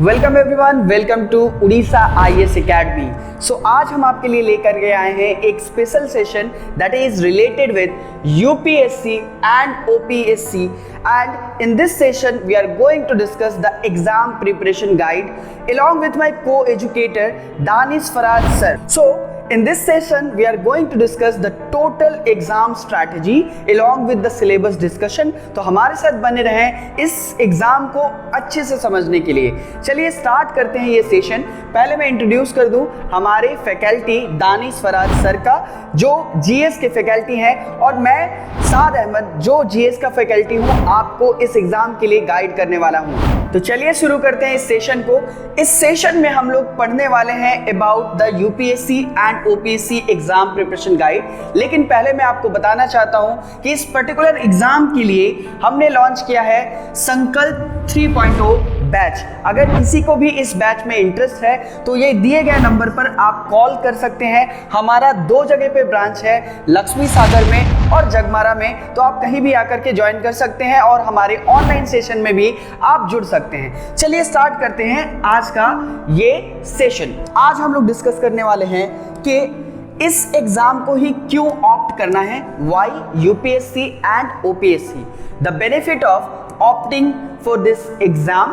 Welcome everyone, welcome to Orissa IAS academy. So आज हम आपके लिए लेकर के आए हैं एक special session that is related with UPSC and OPSC, and in this session we are going to discuss the exam preparation guide along with my co-educator Danish Faraj sir. So in this session we are going to discuss the total exam strategy along with the syllabus discussion. तो हमारे साथ बने रहें इस exam को अच्छे से समझने के लिए। चलिए स्टार्ट करते हैं ये सेशन। पहले मैं इंट्रोड्यूस कर दूं हमारे फैकल्टी दानिश फराज सर का, जो जीएस के फैकल्टी हैं, और मैं साद अहमद जो जीएस का फैकल्टी हूं, आपको इस एग्जाम के लिए गाइड करने वाला हूं। तो चलिए शुरू करते हैं इस सेशन को। इस सेशन में हम लोग पढ़ने वाले हैं about the UPSC and OPSC exam preparation guide. लेकिन पहले मैं आपको बताना चाहता हूं कि इस पर्टिकुलर एग्जाम के लिए हमने लॉन्च किया है संकल्प 3.0 बैच। अगर किसी को भी इस बैच में इंटरेस्ट है तो ये दिए गए नंबर पर आप कॉल कर सकते हैं। हमारा 2 जगह पे ब्रांच है, लक्ष्मी सागर में और जगमारा में, तो आप कहीं भी आकर के ज्वाइन कर सकते हैं और हमारे ऑनलाइन सेशन में भी आप जुड़ सकते हैं। चलिए स्टार्ट करते हैं आज का ये सेशन। आज हम लोग डिस्कस करने वाले हैं कि इस एग्जाम को ही क्यों ऑप्ट करना है, why UPSC and OPSC, the benefit of opting for this exam.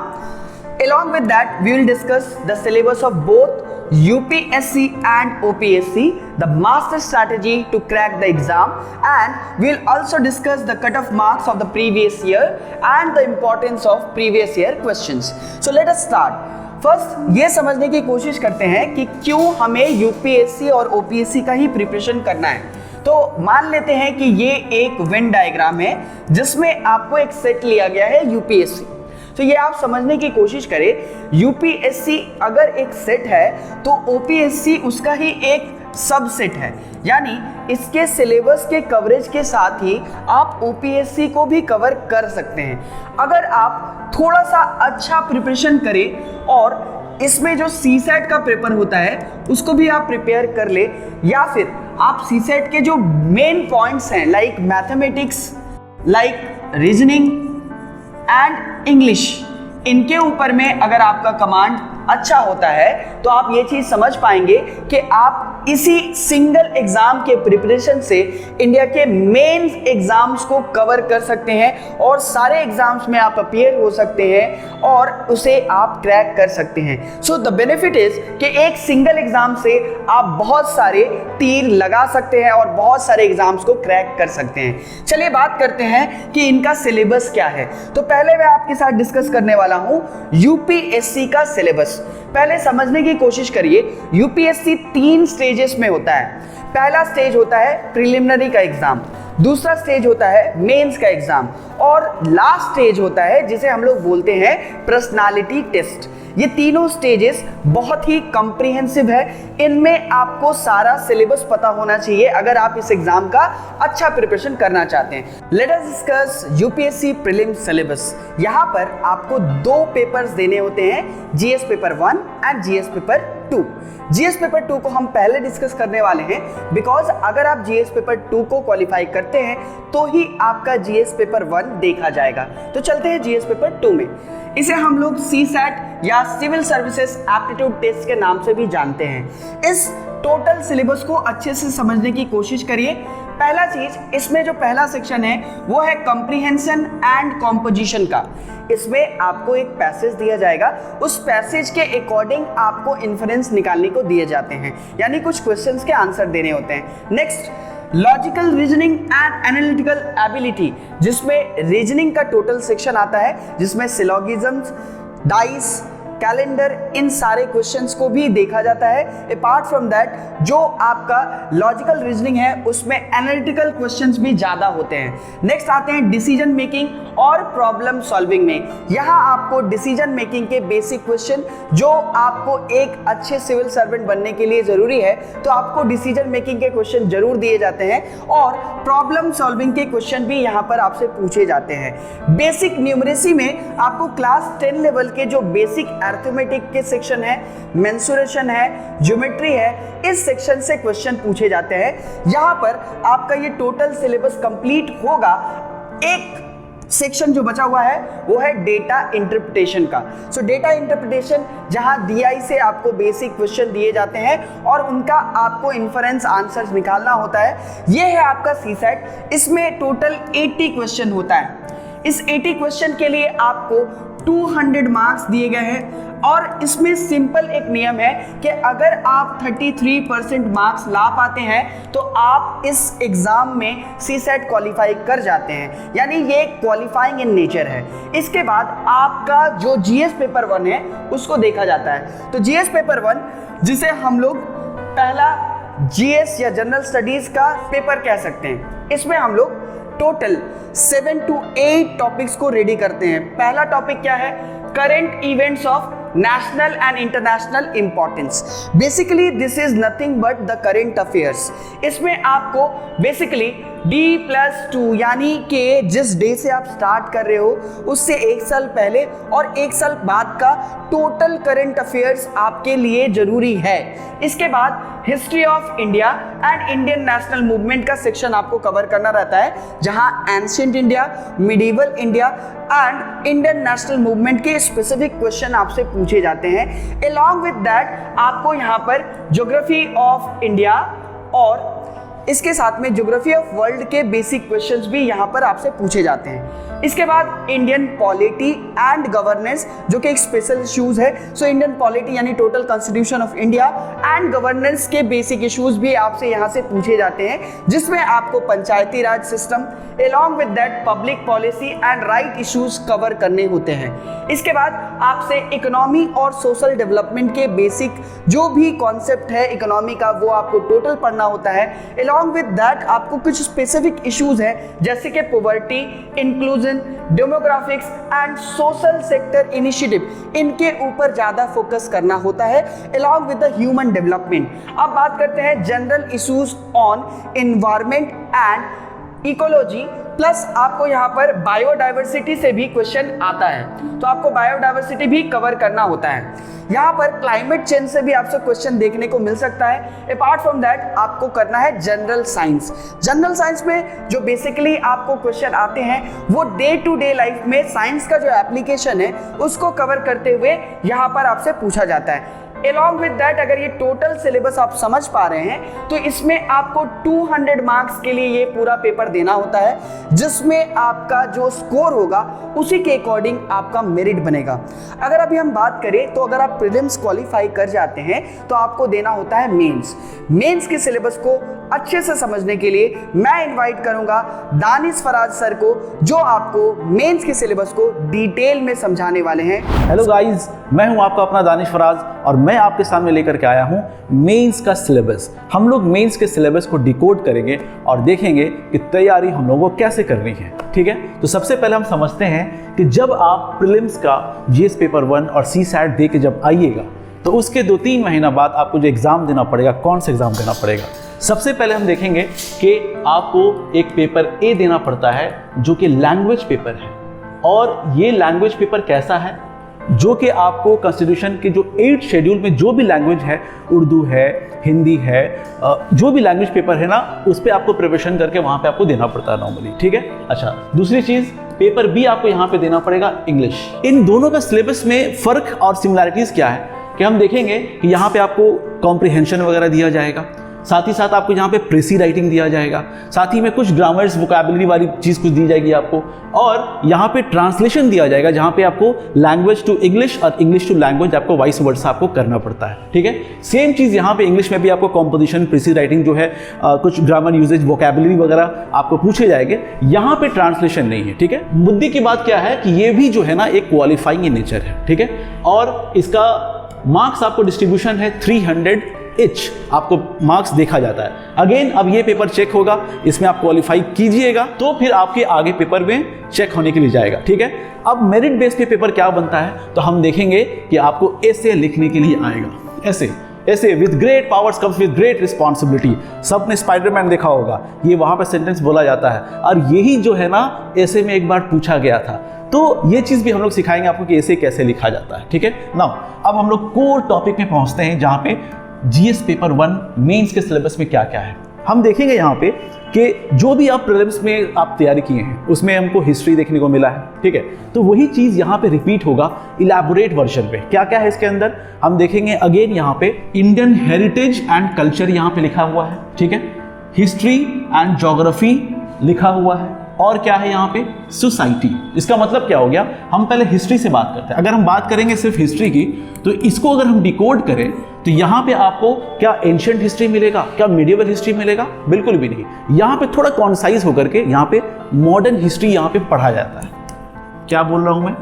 Along with that, we will discuss the syllabus of both UPSC and OPSC, the master strategy to crack the exam, and we will also discuss the cutoff marks of the previous year and the importance of previous year questions. So let us start. First ये समझने की कोशिश करते हैं कि क्यों हमें UPSC और ओपीएससी का ही प्रिपरेशन करना है। तो मान लेते हैं कि ये एक वेन डायग्राम है जिसमें आपको एक सेट लिया गया है यूपीएससी। तो ये आप समझने की कोशिश करें, यूपीएससी अगर एक सेट है तो ओपीएससी उसका ही एक सबसेट है, यानी इसके सिलेबस के कवरेज के साथ ही आप ओपीएससी को भी कवर कर सकते हैं। अगर आप थोड़ा सा अच्छा प्रिपरेशन करें और इसमें जो सीसेट का पेपर होता है उसको भी आप प्रिपेयर कर ले, या फिर आप सीसेट के जो मेन पॉइंट्स हैं like mathematics, like reasoning and English, इनके ऊपर में अगर आपका कमांड अच्छा होता है तो आप ये चीज समझ पाएंगे कि आप इसी सिंगल एग्जाम के प्रिपरेशन से इंडिया के मेन एग्जाम्स को कवर कर सकते हैं और सारे एग्जाम्स में आप अपीयर हो सकते हैं और उसे आप क्रैक कर सकते हैं। सो द बेनिफिट इज कि एक सिंगल एग्जाम से आप बहुत सारे तीर लगा सकते हैं और बहुत सारे एग्जाम्स को क्रैक कर सकते हैं। चलिए बात करते हैं कि इनका सिलेबस क्या है। तो पहले मैं आपके साथ डिस्कस करने वाला हूं यूपीएससी का सिलेबस। पहले समझने की कोशिश करिए, यूपीएससी 3 स्टेजेस में होता है। पहला स्टेज होता है प्रिलिमिनरी का एग्जाम, दूसरा स्टेज होता है मेंस का एग्जाम, और लास्ट स्टेज होता है जिसे हम लोग बोलते हैं पर्सनालिटी टेस्ट। ये तीनों स्टेजेस बहुत ही कॉम्प्रिहेंसिव है। इनमें आपको सारा सिलेबस पता होना चाहिए अगर आप इस एग्जाम का अच्छा प्रिपरेशन करना चाहते हैं। Let us discuss UPSC prelims syllabus. यहाँ पर आपको 2 पेपर्स देने होते हैं, GS paper 1 and GS paper 2। GS paper 2 को हम पहले डिस्कस करने वाले हैं बिकॉज अगर आप जीएस पेपर 2 को क्वालिफाई करते हैं तो ही आपका जीएस पेपर 1 देखा जाएगा। तो चलते हैं जीएस पेपर 2 में। इसे हम लोग सीसैट या सिविल सर्विसेज एप्टीट्यूड टेस्ट के नाम से भी जानते हैं। इस टोटल सिलेबस को अच्छे से समझने की कोशिश करिए। पहला चीज, इसमें जो पहला सेक्शन है वो है कॉम्प्रिहेंशन एंड कॉम्पोजिशन का। इसमें आपको एक पैसेज दिया जाएगा, उस पैसेज के अकॉर्डिंग आपको इन्फरेंस निकालने को दिए जाते हैं, यानी कुछ क्वेश्चंस के आंसर देने होते हैं। Next, logical reasoning and analytical ability, जिसमें रीजनिंग का टोटल सेक्शन आता है जिसमें सिलोगिज्म्स, डाइस, कैलेंडर, इन सारे क्वेश्चंस को भी देखा जाता है। अपार्ट फ्रॉम दैट जो आपका लॉजिकल रीजनिंग है उसमें एनालिटिकल क्वेश्चंस भी ज़्यादा होते हैं। नेक्स्ट आते हैं डिसीजन मेकिंग और प्रॉब्लम सॉल्विंग में। यहाँ आपको डिसीजन मेकिंग के बेसिक क्वेश्चन, जो आपको एक अच्छे सिविल सर्वेंट बनने के लिए ज़रूरी है, तो आपको डिसीजन मेकिंग के क्वेश्चन जरूर दिए जाते हैं और प्रॉब्लम सॉल्विंग के क्वेश्चन भी यहाँ पर आपसे पूछे जाते हैं। बेसिक न्यूमरेसी में आपको क्लास 10 लेवल के जो बेसिक अरिथमेटिक के सेक्शन है, मेंसुरेशन है, ज्योमेट्री है, इस सेक्शन से क्वेश्चन पूछे जाते हैं। यहाँ पर आपका ये टोटल सिलेबस कंप्लीट होगा एक सेक्शन जो बचा हुआ है वो है डेटा इंटरप्रिटेशन का। सो डेटा इंटरप्रिटेशन जहां DI से आपको बेसिक क्वेश्चन दिए जाते हैं और उनका आपको इन्फरेंस आंसर्स निकालना होता है। ये है आपका CSAT। इसमें टोटल 80 क्वेश्चन होता है। इस 80 क्वेश्चन के लिए आपको 200 मार्क्स दिए गए हैं और इसमें सिंपल एक नियम है कि अगर आप 33% मार्क्स ला पाते हैं तो आप इस एग्जाम में CSAT क्वालिफाई कर जाते हैं, यानी ये क्वालिफाइंग इन नेचर है। इसके बाद आपका जो GS पेपर 1 है उसको देखा जाता है। तो GS पेपर 1 जिसे हम लोग पहला GS या जनरल स्टडीज का पेपर कह सकते हैं, इसमें हम लोग टोटल 7 to 8 टॉपिक्स को रेडी करते हैं। पहला टॉपिक क्या है? Current events of national and international importance। basically this is nothing but the current affairs। इसमें आपको basically D+2 यानी कि जिस डे से आप स्टार्ट कर रहे हो उससे 1 साल पहले और 1 साल बाद का टोटल करंट अफेयर्स आपके लिए जरूरी है। इसके बाद history of India and Indian national movement का सेक्शन आपको कवर करना रहता है, जहां ancient India, medieval India and Indian national movement के स्पेसिफिक क्वेश्चन आपसे पूछे जाते हैं। अलॉन्ग विद दैट आपको यहाँ पर ज्योग्राफी ऑफ इंडिया और इसके साथ में ज्योग्राफी ऑफ वर्ल्ड के बेसिक क्वेश्चंस भी यहाँ पर आपसे पूछे जाते हैं। इसके बाद इंडियन पॉलिटी एंड गवर्नेंस जो कि एक स्पेशल इश्यूज है। सो इंडियन पॉलिटी यानी total constitution of India and governance के बेसिक इश्यूज भी आपसे यहाँ से पूछे जाते हैं, जिसमें आपको panchayati raj system along with that public policy and right issues cover करने होते हैं। इसके बाद आपसे इकोनॉमी और सोशल डेवलपमेंट के बेसिक जो भी कॉन्सेप्ट है इकोनॉमी का वो आपको टोटल पढ़ना होता है। अलॉन्ग विद दैट आपको कुछ स्पेसिफिक इश्यूज हैं जैसे कि poverty, inclusion, demographics and social sector initiative, इनके ऊपर ज्यादा फोकस करना होता है along with the human development. अब बात करते हैं general issues on environment and ecology, plus आपको यहाँ पर बायोडाइवर्सिटी से भी क्वेश्चन आता है, तो आपको बायोडाइवर्सिटी भी कवर करना होता है। यहाँ पर क्लाइमेट चेंज से भी आपसे क्वेश्चन देखने को मिल सकता है। अपार्ट फ्रॉम दैट आपको करना है जनरल साइंस। जनरल साइंस में जो बेसिकली आपको क्वेश्चन आते हैं वो डे टू डे लाइफ में साइंस का जो एप्लीकेशन है उसको कवर करते हुए यहाँ पर आपसे पूछा जाता है। Along with that, अगर ये टोटल सिलेबस आप समझ पा रहे हैं तो इसमें आपको 200 मार्क्स के लिए ये पूरा पेपर देना होता है, जिसमें आपका जो स्कोर होगा उसी के अकॉर्डिंग आपका मेरिट बनेगा। अगर अभी हम बात करें तो अगर आप प्रीलिम्स क्वालिफाई कर जाते हैं तो आपको देना होता है मेंस। मेंस के सिलेबस को अच्छे से समझने के लिए मैं इनवाइट करूंगा दानिश फराज सर को, जो आपको मेंस के सिलेबस को डिटेल में समझाने वाले हैं। हेलो गाइस, मैं हूं आपका अपना दानिश फराज और मैं आपके सामने लेकर के आया हूं मेंस का सिलेबस। हम लोग मेंस के सिलेबस को डिकोड करेंगे और देखेंगे कि तैयारी हम लोगों को कैसे करनी है। ठीक है, तो सबसे पहले हम समझते हैं कि जब आप प्रीलिम्स का जीएस पेपर 1 और CSAT दे के जब आइएगा तो उसके 2-3 महीना बाद आपको जो एग्जाम देना पड़ेगा, कौन सा एग्जाम देना पड़ेगा। सबसे पहले हम देखेंगे कि आपको एक पेपर A देना पड़ता है जो कि लैंग्वेज पेपर है, और ये लैंग्वेज पेपर कैसा है, जो कि आपको कॉन्स्टिट्यूशन के जो 8 शेड्यूल में जो भी लैंग्वेज है, उर्दू है, हिंदी है, जो भी लैंग्वेज पेपर है ना, उस पर आपको प्रिपरेशन करके वहाँ पे आपको देना पड़ता है नॉर्मली। ठीक है, अच्छा, दूसरी चीज़ पेपर B आपको यहाँ पे देना पड़ेगा इंग्लिश। इन दोनों का सिलेबस में फ़र्क और सिमिलैरिटीज़ क्या है कि हम देखेंगे कि यहाँ पे आपको कॉम्प्रिहेंशन वगैरह दिया जाएगा, साथ ही साथ आपको यहाँ पे प्रेसी राइटिंग दिया जाएगा, साथ ही में कुछ ग्रामर्स वोकैबुलरी वाली चीज़ कुछ दी जाएगी आपको, और यहाँ पे ट्रांसलेशन दिया जाएगा जहाँ पे आपको लैंग्वेज टू इंग्लिश और इंग्लिश टू लैंग्वेज आपको वाइस वर्सा आपको करना पड़ता है। ठीक है, सेम चीज़ यहाँ पे इंग्लिश में भी आपको कॉम्पोजिशन, प्रेसी राइटिंग जो है, कुछ ग्रामर यूजेज, वोकैबुलरी वगैरह आपको पूछे जाएंगे। यहाँ पे ट्रांसलेशन नहीं है। ठीक है, मुद्दे की बात क्या है कि ये भी जो है ना एक क्वालिफाइंग इन नेचर है। ठीक है, और इसका मार्क्स आपको डिस्ट्रीब्यूशन है 300 ईच, आपको मार्क्स देखा जाता है। अगेन अब ये पेपर चेक होगा, इसमें आप क्वालिफाई कीजिएगा तो फिर आपके आगे पेपर में चेक होने के लिए जाएगा। ठीक है, अब मेरिट बेस पे पेपर क्या बनता है तो हम देखेंगे कि आपको ऐसे लिखने के लिए आएगा। ऐसे with great powers comes with great responsibility. सबने स्पाइडरमैन देखा होगा, ये वहां पर सेंटेंस बोला जाता है, और यही जो है ना ऐसे में एक बार पूछा गया था। तो ये चीज़ भी हम लोग सिखाएंगे आपको कि ऐसे कैसे लिखा जाता है। ठीक है, नाउ अब हम लोग कोर टॉपिक में पहुंचते हैं जहां पे जीएस पेपर 1 मेंस के सिलेबस में क्या क्या है। हम देखेंगे यहाँ पे कि जो भी आप प्रीलिम्स में आप तैयारी किए हैं उसमें हमको हिस्ट्री देखने को मिला है, ठीक है, तो वही चीज़ यहाँ पे रिपीट होगा इलैबोरेट वर्जन पे। क्या क्या है इसके अंदर हम देखेंगे। अगेन यहाँ पे इंडियन हेरिटेज एंड कल्चर यहाँ पे लिखा हुआ है, ठीक है, हिस्ट्री एंड ज्योग्राफी लिखा हुआ है, और क्या है यहाँ पे सोसाइटी। इसका मतलब क्या हो गया, हम पहले हिस्ट्री से बात करते हैं। अगर हम बात करेंगे सिर्फ हिस्ट्री की, तो इसको अगर हम डिकोड करें तो यहाँ पे आपको क्या एंशिएंट हिस्ट्री मिलेगा, क्या मिडिवल हिस्ट्री मिलेगा, बिल्कुल भी नहीं। यहाँ पे थोड़ा कॉन्साइज होकर के यहाँ पे मॉडर्न हिस्ट्री यहाँ पे पढ़ा जाता है। क्या बोल रहा हूँ मैं,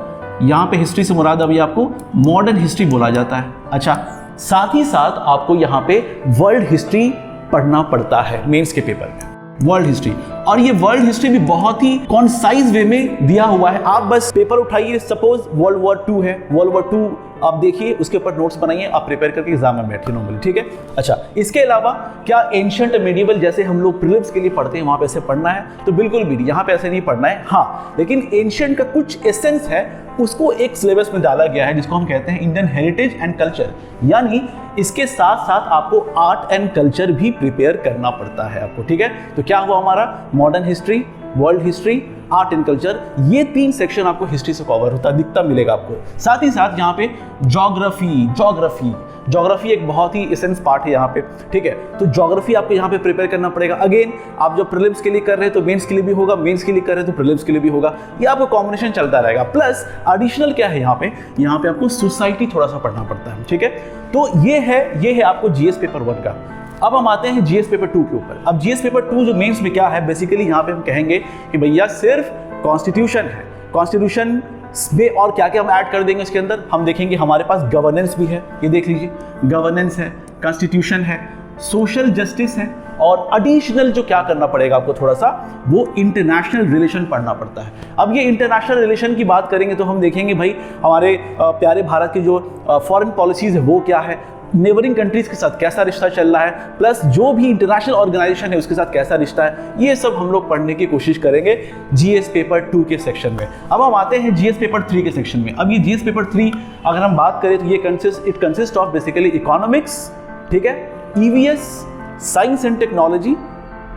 यहाँ पे हिस्ट्री से मुराद अभी आपको मॉडर्न हिस्ट्री बोला जाता है। अच्छा, साथ ही साथ आपको यहाँ पे वर्ल्ड हिस्ट्री पढ़ना पड़ता है मेंस के पेपर में, वर्ल्ड हिस्ट्री। और ये वर्ल्ड हिस्ट्री भी बहुत ही कॉन्साइज वे में दिया हुआ है। आप बस पेपर उठाइए, सपोज वर्ल्ड वॉर 2 है, वर्ल्ड वॉर 2 आप देखिए, उसके ऊपर नोट्स बनाइए, आप प्रिपेयर करके एग्जाम में बैठिए नॉर्मली, ठीक है। अच्छा, इसके अलावा क्या एंशिएंट मेडिवल जैसे हम लोग प्रीलिम्स के लिए पढ़ते हैं वहां पे ऐसे पढ़ना है, तो बिल्कुल भी नहीं, यहाँ पे ऐसे नहीं पढ़ना है। हाँ, लेकिन एंशिएंट का कुछ एसेंस है, उसको एक सिलेबस में डाला गया है जिसको हम कहते हैं इंडियन हेरिटेज एंड कल्चर। यानी इसके साथ साथ आपको आर्ट एंड कल्चर भी प्रिपेयर करना पड़ता है आपको, ठीक है। तो क्या हुआ हमारा modern history, world history, art and culture, ये 3 सेक्शन आपको हिस्ट्री से कवर होता दिखता मिलेगा आपको। साथ ही साथ यहाँ पे ज्योग्राफी एक बहुत ही एसेंस पार्ट है यहाँ पे, ठीक है। तो ज्योग्राफी आपको यहाँ पे प्रिपेयर करना पड़ेगा। अगेन आप जो प्रीलिम्स के लिए कर रहे हैं तो मेंस के लिए भी होगा, मेंस के लिए कर रहे हैं तो प्रीलिम्स के लिए भी होगा, ये आपको कॉम्बिनेशन चलता रहेगा। प्लस एडिशनल क्या है यहाँ पे आपको सोसाइटी थोड़ा सा पढ़ना पड़ता है, ठीक है। तो ये है आपको जीएस पेपर 1 का। अब हम आते हैं जीएस पेपर 2 के ऊपर। अब जीएस पेपर 2 जो मेंस में क्या है, बेसिकली यहाँ पे हम कहेंगे कि भैया सिर्फ कॉन्स्टिट्यूशन है, कॉन्स्टिट्यूशन में और क्या क्या हम ऐड कर देंगे इसके अंदर, हम देखेंगे हमारे पास गवर्नेंस भी है, ये देख लीजिए, गवर्नेंस है, कॉन्स्टिट्यूशन है, सोशल जस्टिस है, और एडिशनल जो क्या करना पड़ेगा आपको थोड़ा सा, वो इंटरनेशनल रिलेशन पढ़ना पड़ता है। अब ये इंटरनेशनल रिलेशन की बात करेंगे तो हम देखेंगे भाई हमारे प्यारे भारत की जो फॉरेन पॉलिसीज है वो क्या है, नेबरिंग कंट्रीज के साथ कैसा रिश्ता चल रहा है, प्लस जो भी इंटरनेशनल ऑर्गेनाइजेशन है उसके साथ कैसा रिश्ता है, ये सब हम लोग पढ़ने की कोशिश करेंगे जीएस पेपर 2 के सेक्शन में। अब हम आते हैं जीएस पेपर 3 के सेक्शन में। अब ये जीएस पेपर 3 अगर हम बात करें तो ये कंसिस्ट ऑफ बेसिकली इकोनॉमिक्स, ठीक है, ईवीएस, साइंस एंड टेक्नोलॉजी,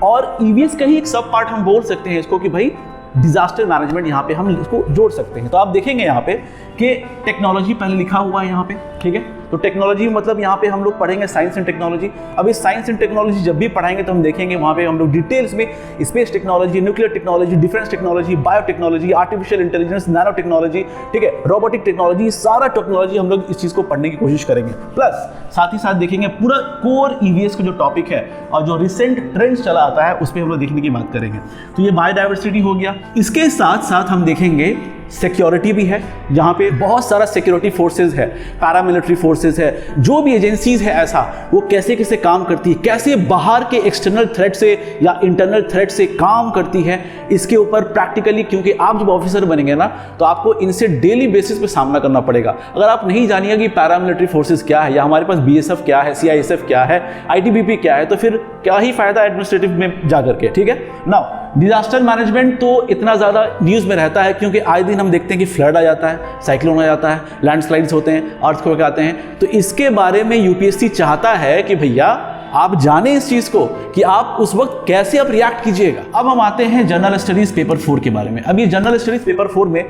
और ईवीएस का ही एक सब पार्ट हम बोल सकते हैं इसको कि भाई डिजास्टर मैनेजमेंट, यहाँ पे हम इसको जोड़ सकते हैं। तो आप देखेंगे यहाँ पे कि टेक्नोलॉजी पहले लिखा हुआ है यहाँ पे, ठीक है। तो टेक्नोलॉजी मतलब यहाँ पे हम लोग पढ़ेंगे साइंस एंड टेक्नोलॉजी। अब इस साइंस एंड टेक्नोलॉजी जब भी पढ़ाएंगे तो हम देखेंगे वहाँ पे हम लोग डिटेल्स में space technology, nuclear technology, defence technology, biotechnology, artificial intelligence, nano technology, ठीक है, रोबोटिक टेक्नोलॉजी, सारा टेक्नोलॉजी हम लोग इस चीज़ को पढ़ने की कोशिश करेंगे। प्लस साथ ही साथ देखेंगे पूरा कोर ईवीएस का जो टॉपिक है और जो रिसेंट ट्रेंड्स चला आता है उस पर हम लोग देखने की बात करेंगे। तो ये बायोडाइवर्सिटी हो गया। इसके साथ साथ हम देखेंगे सिक्योरिटी भी है, जहाँ पे बहुत सारा सिक्योरिटी फोर्सेस है, पैरामिलिट्री फोर्सेस है, जो भी एजेंसीज है ऐसा, वो कैसे कैसे काम करती है, कैसे बाहर के एक्सटर्नल थ्रेट से या इंटरनल थ्रेट से काम करती है, इसके ऊपर प्रैक्टिकली, क्योंकि आप जब ऑफिसर बनेंगे ना तो आपको इनसे डेली बेसिस पे सामना करना पड़ेगा। अगर आप नहीं जानिए कि पैरामिलिट्री फोर्सेस क्या है, या हमारे पास बीएसएफ क्या है, सीआईएसएफ क्या है, आईटीबीपी क्या है, तो फिर क्या ही फायदा एडमिनिस्ट्रेटिव में जाकर के, ठीक है। नाउ डिजास्टर मैनेजमेंट तो इतना ज़्यादा न्यूज़ में रहता है क्योंकि आए दिन हम देखते हैं कि फ्लड आ जाता है, साइक्लोन आ जाता है, लैंडस्लाइड्स होते हैं, अर्थक्वेक आते हैं। तो इसके बारे में यूपीएससी चाहता है कि भैया आप जाने इस चीज़ को कि आप उस वक्त कैसे आप रिएक्ट कीजिएगा। अब हम आते हैं जनरल स्टडीज पेपर 4 के बारे में। अब ये जनरल स्टडीज पेपर 4 में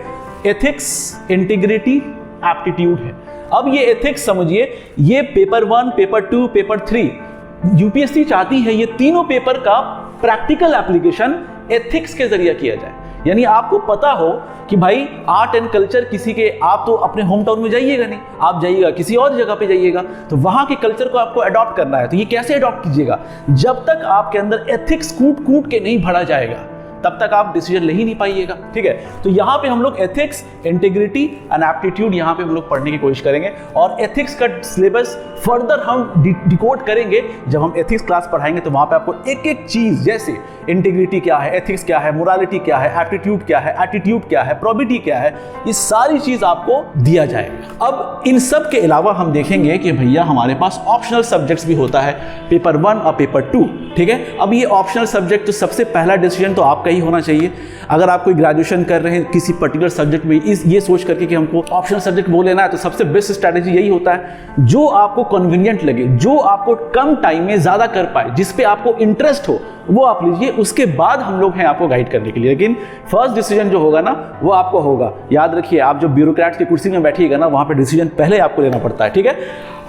एथिक्स, इंटीग्रिटी, एप्टीट्यूड है। अब ये एथिक्स समझिए, ये पेपर 1, पेपर 2, पेपर 3 यूपीएससी चाहती है ये तीनों पेपर का प्रैक्टिकल एप्लीकेशन एथिक्स के जरिए किया जाए। यानी आपको पता हो कि भाई आर्ट एंड कल्चर किसी के, आप तो अपने होम टाउन में जाइएगा नहीं, आप जाइएगा किसी और जगह पे जाइएगा, तो वहां के कल्चर को आपको अडॉप्ट करना है। तो ये कैसे अडॉप्ट कीजिएगा, जब तक आपके अंदर एथिक्स कूट कूट के नहीं भरा जाएगा तब तक आप डिसीजन ले ही नहीं पाइएगा, ठीक है। तो यहाँ पे हम लोग एथिक्स, इंटीग्रिटी एंड एप्टीट्यूड यहाँ पे हम लोग पढ़ने की कोशिश करेंगे, और एथिक्स का सिलेबस फर्दर हम डिकोड करेंगे। जब हम एथिक्स क्लास पढ़ाएंगे तो वहाँ पे आपको एक एक चीज़, जैसे इंटीग्रिटी क्या है, एथिक्स क्या है, मोरालिटी क्या है, एप्टीट्यूड क्या है, एटीट्यूड क्या है, प्रोबिटी क्या है, ये सारी चीज़ आपको दिया जाएगा। अब इन सब के अलावा हम देखेंगे कि भैया हमारे पास ऑप्शनल सब्जेक्ट्स भी होता है, पेपर 1 और पेपर 2, ठीक है। अब ये ऑप्शनल सब्जेक्ट, तो सबसे पहला डिसीजन तो आपका यही होना चाहिए। अगर आप कोई ग्रेजुएशन कर रहे हैं किसी पर्टिकुलर सब्जेक्ट में, ये सोच करके कि हमको ऑप्शनल सब्जेक्ट वो लेना है, तो सबसे बेस्ट स्ट्रैटेजी यही होता है जो आपको कन्वीनियंट लगे, जो आपको कम टाइम में ज़्यादा कर पाए, जिस पे आपको इंटरेस्ट हो वो आप लीजिए। उसके बाद हम लोग हैं आपको गाइड करने के लिए, लेकिन फर्स्ट डिसीजन जो होगा ना वो आपको होगा। याद रखिए, आप जो ब्यूरोक्रेट की कुर्सी में बैठिएगा ना, वहाँ पे डिसीजन पहले आपको लेना पड़ता है, ठीक है।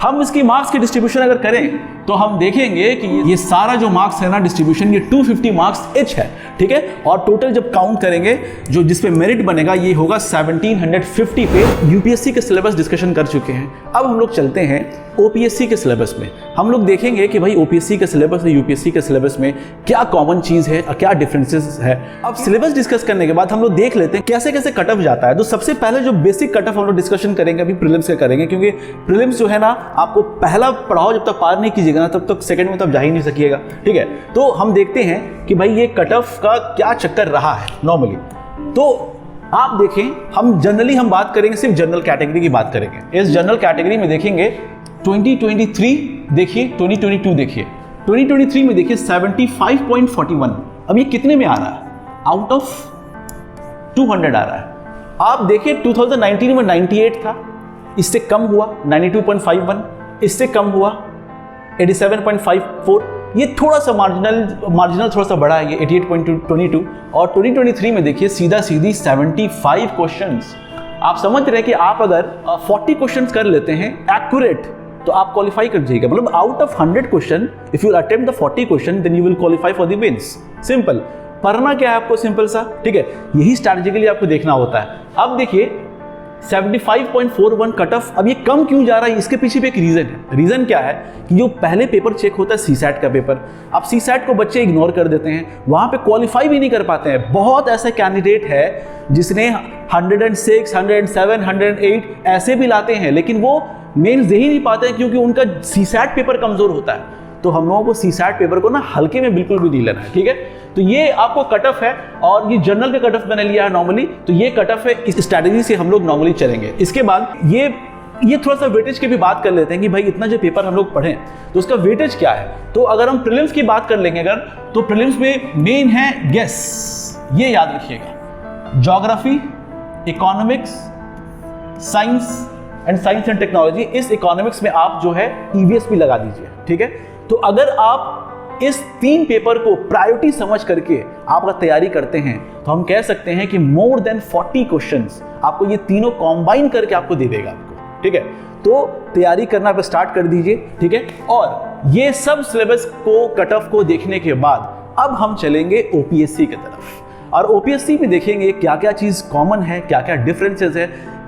हम इसकी मार्क्स की डिस्ट्रीब्यूशन अगर करें तो हम देखेंगे कि ये सारा जो मार्क्स है ना डिस्ट्रीब्यूशन, ये 250 मार्क्स इच है, ठीक है। और टोटल जब काउंट करेंगे जो जिस पे मेरिट बनेगा ये होगा 1750 पे। यूपीएससी के सिलेबस डिस्कशन कर चुके हैं, अब हम लोग चलते हैं ओपीएससी के सिलेबस में। हम लोग देखेंगे कि भाई ओपीएससी के सिलेबस और यूपीएससी के सिलेबस में क्या कॉमन चीज है और क्या डिफरेंसेस है। अब सिलेबस डिस्कस करने के बाद हम लोग देख लेते हैं कैसे कैसे कट ऑफ जाता है। तो सबसे पहले जो बेसिक कट ऑफ हम लोग डिस्कशन करेंगे अभी प्रीलिम्स के करेंगे, क्योंकि प्रीलिम्स जो है ना आपको पहला पड़ाव जब तक पार नहीं कीजिएगा ना तब तक सेकंड में तो आप जा ही नहीं सकिएगा, ठीक है। तो हम देखते हैं कि भाई ये कट ऑफ का क्या चक्कर रहा है नॉर्मली। तो आप देखें, हम जनरली हम बात करेंगे सिर्फ जनरल कैटेगरी की बात करेंगे। इस जनरल कैटेगरी में देखेंगे 2023 देखिए, 2022 देखिए। 2023 में देखिए 75.41। अब ये कितने में आ रहा है? आउट ऑफ 200 आ रहा है। आप देखिए 2019 में 98 था, इससे कम हुआ 92.51, इससे कम हुआ 87.54, ये थोड़ा सा मार्जिनल थोड़ा सा बड़ा है, ये 88.22। और 2023 में देखिए सीधा सीधी 75 क्वेश्चंस। आप समझ रहे हैं कि आप अगर 40 क्वेश्चंस कर लेते हैं एक्यूरेट तो आप क्वालिफाई कर जाइएगा। मतलब out of 100 question if you attempt the 40 question then you will qualify for the mains. Simple. पढ़ना क्या है आपको? सिंपल सा, ठीक है। यही स्ट्रैटेजिकली आपको देखना होता है। अब देखिए 75.41 कट ऑफ, अब ये कम क्यों जा रहा है? इसके पीछे भी एक रीजन है। रीजन क्या है कि जो पहले पेपर चेक होता है सीसैट का पेपर, अब सीसैट को बच्चे इग्नोर कर देते हैं, वहां पे क्वालिफाई भी नहीं कर पाते हैं। बहुत ऐसे कैंडिडेट है जिसने 106, 107, 108 ऐसे भी लाते हैं, लेकिन वो मेंस दे ही नहीं पाते हैं क्योंकि उनका सीसैट पेपर कमजोर होता है। तो हम लोगों को सीसैट पेपर को ना हल्के में बिल्कुल भी नहीं लेना है, ठीक है। तो ये आपको कट ऑफ है, और ये जनरल का कट ऑफ मैंने लिया है नॉर्मली, तो ये कट ऑफ है। इस स्ट्रैटेजी से हम लोग नॉर्मली चलेंगे। इसके बाद ये थोड़ा सा वेटेज की भी बात कर लेते हैं कि भाई इतना जो पेपर हम लोग पढ़ें तो उसका वेटेज क्या है। तो अगर हम प्रीलिम्स की बात कर लेंगे अगर, तो प्रीलिम्स में मेन है गेस, ये याद रखिएगा, geography, economics, science and technology. इस इकोनॉमिक्स में आप जो है ईवीएस भी लगा दीजिए, ठीक है। तो अगर आप इस 3 पेपर को प्रायोरिटी समझ करके आप अगर तैयारी करते हैं तो हम कह सकते हैं कि मोर देन 40 क्वेश्चंस आपको ये तीनों कॉम्बाइन करके आपको दे देगा आपको, ठीक है। तो तैयारी करना पे स्टार्ट कर दीजिए, ठीक है। और ये सब सिलेबस को कट ऑफ को देखने के बाद अब हम चलेंगे ओपीएससी की तरफ, और ओपीएससी में देखेंगे क्या क्या चीज कॉमन है, क्या क्या डिफरेंसेस है,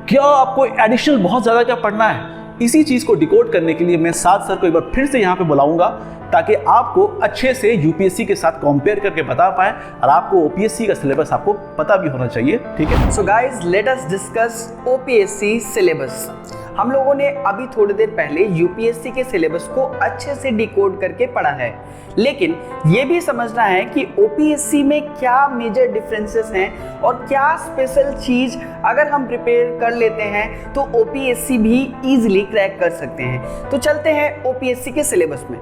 क्या आपको एडिशनल बहुत ज्यादा क्या पढ़ना है। इसी चीज को डिकोड करने के लिए मैं साथ सर को एक बार फिर से यहाँ पे बुलाऊंगा ताकि आपको अच्छे से यूपीएससी के साथ कंपेयर करके बता पाए, और आपको ओपीएससी का सिलेबस आपको पता भी होना चाहिए, ठीक है। So guys let us discuss OPSC syllabus. हम लोगों ने अभी थोड़ी देर पहले यूपीएससी के सिलेबस को अच्छे से डिकोड करके पढ़ा है, लेकिन ये भी समझना है कि ओपीएससी में क्या मेजर डिफरेंसेस हैं और क्या स्पेशल चीज अगर हम प्रिपेयर कर लेते हैं तो ओपीएससी भी इजीली क्रैक कर सकते हैं। तो चलते हैं ओपीएससी के सिलेबस में।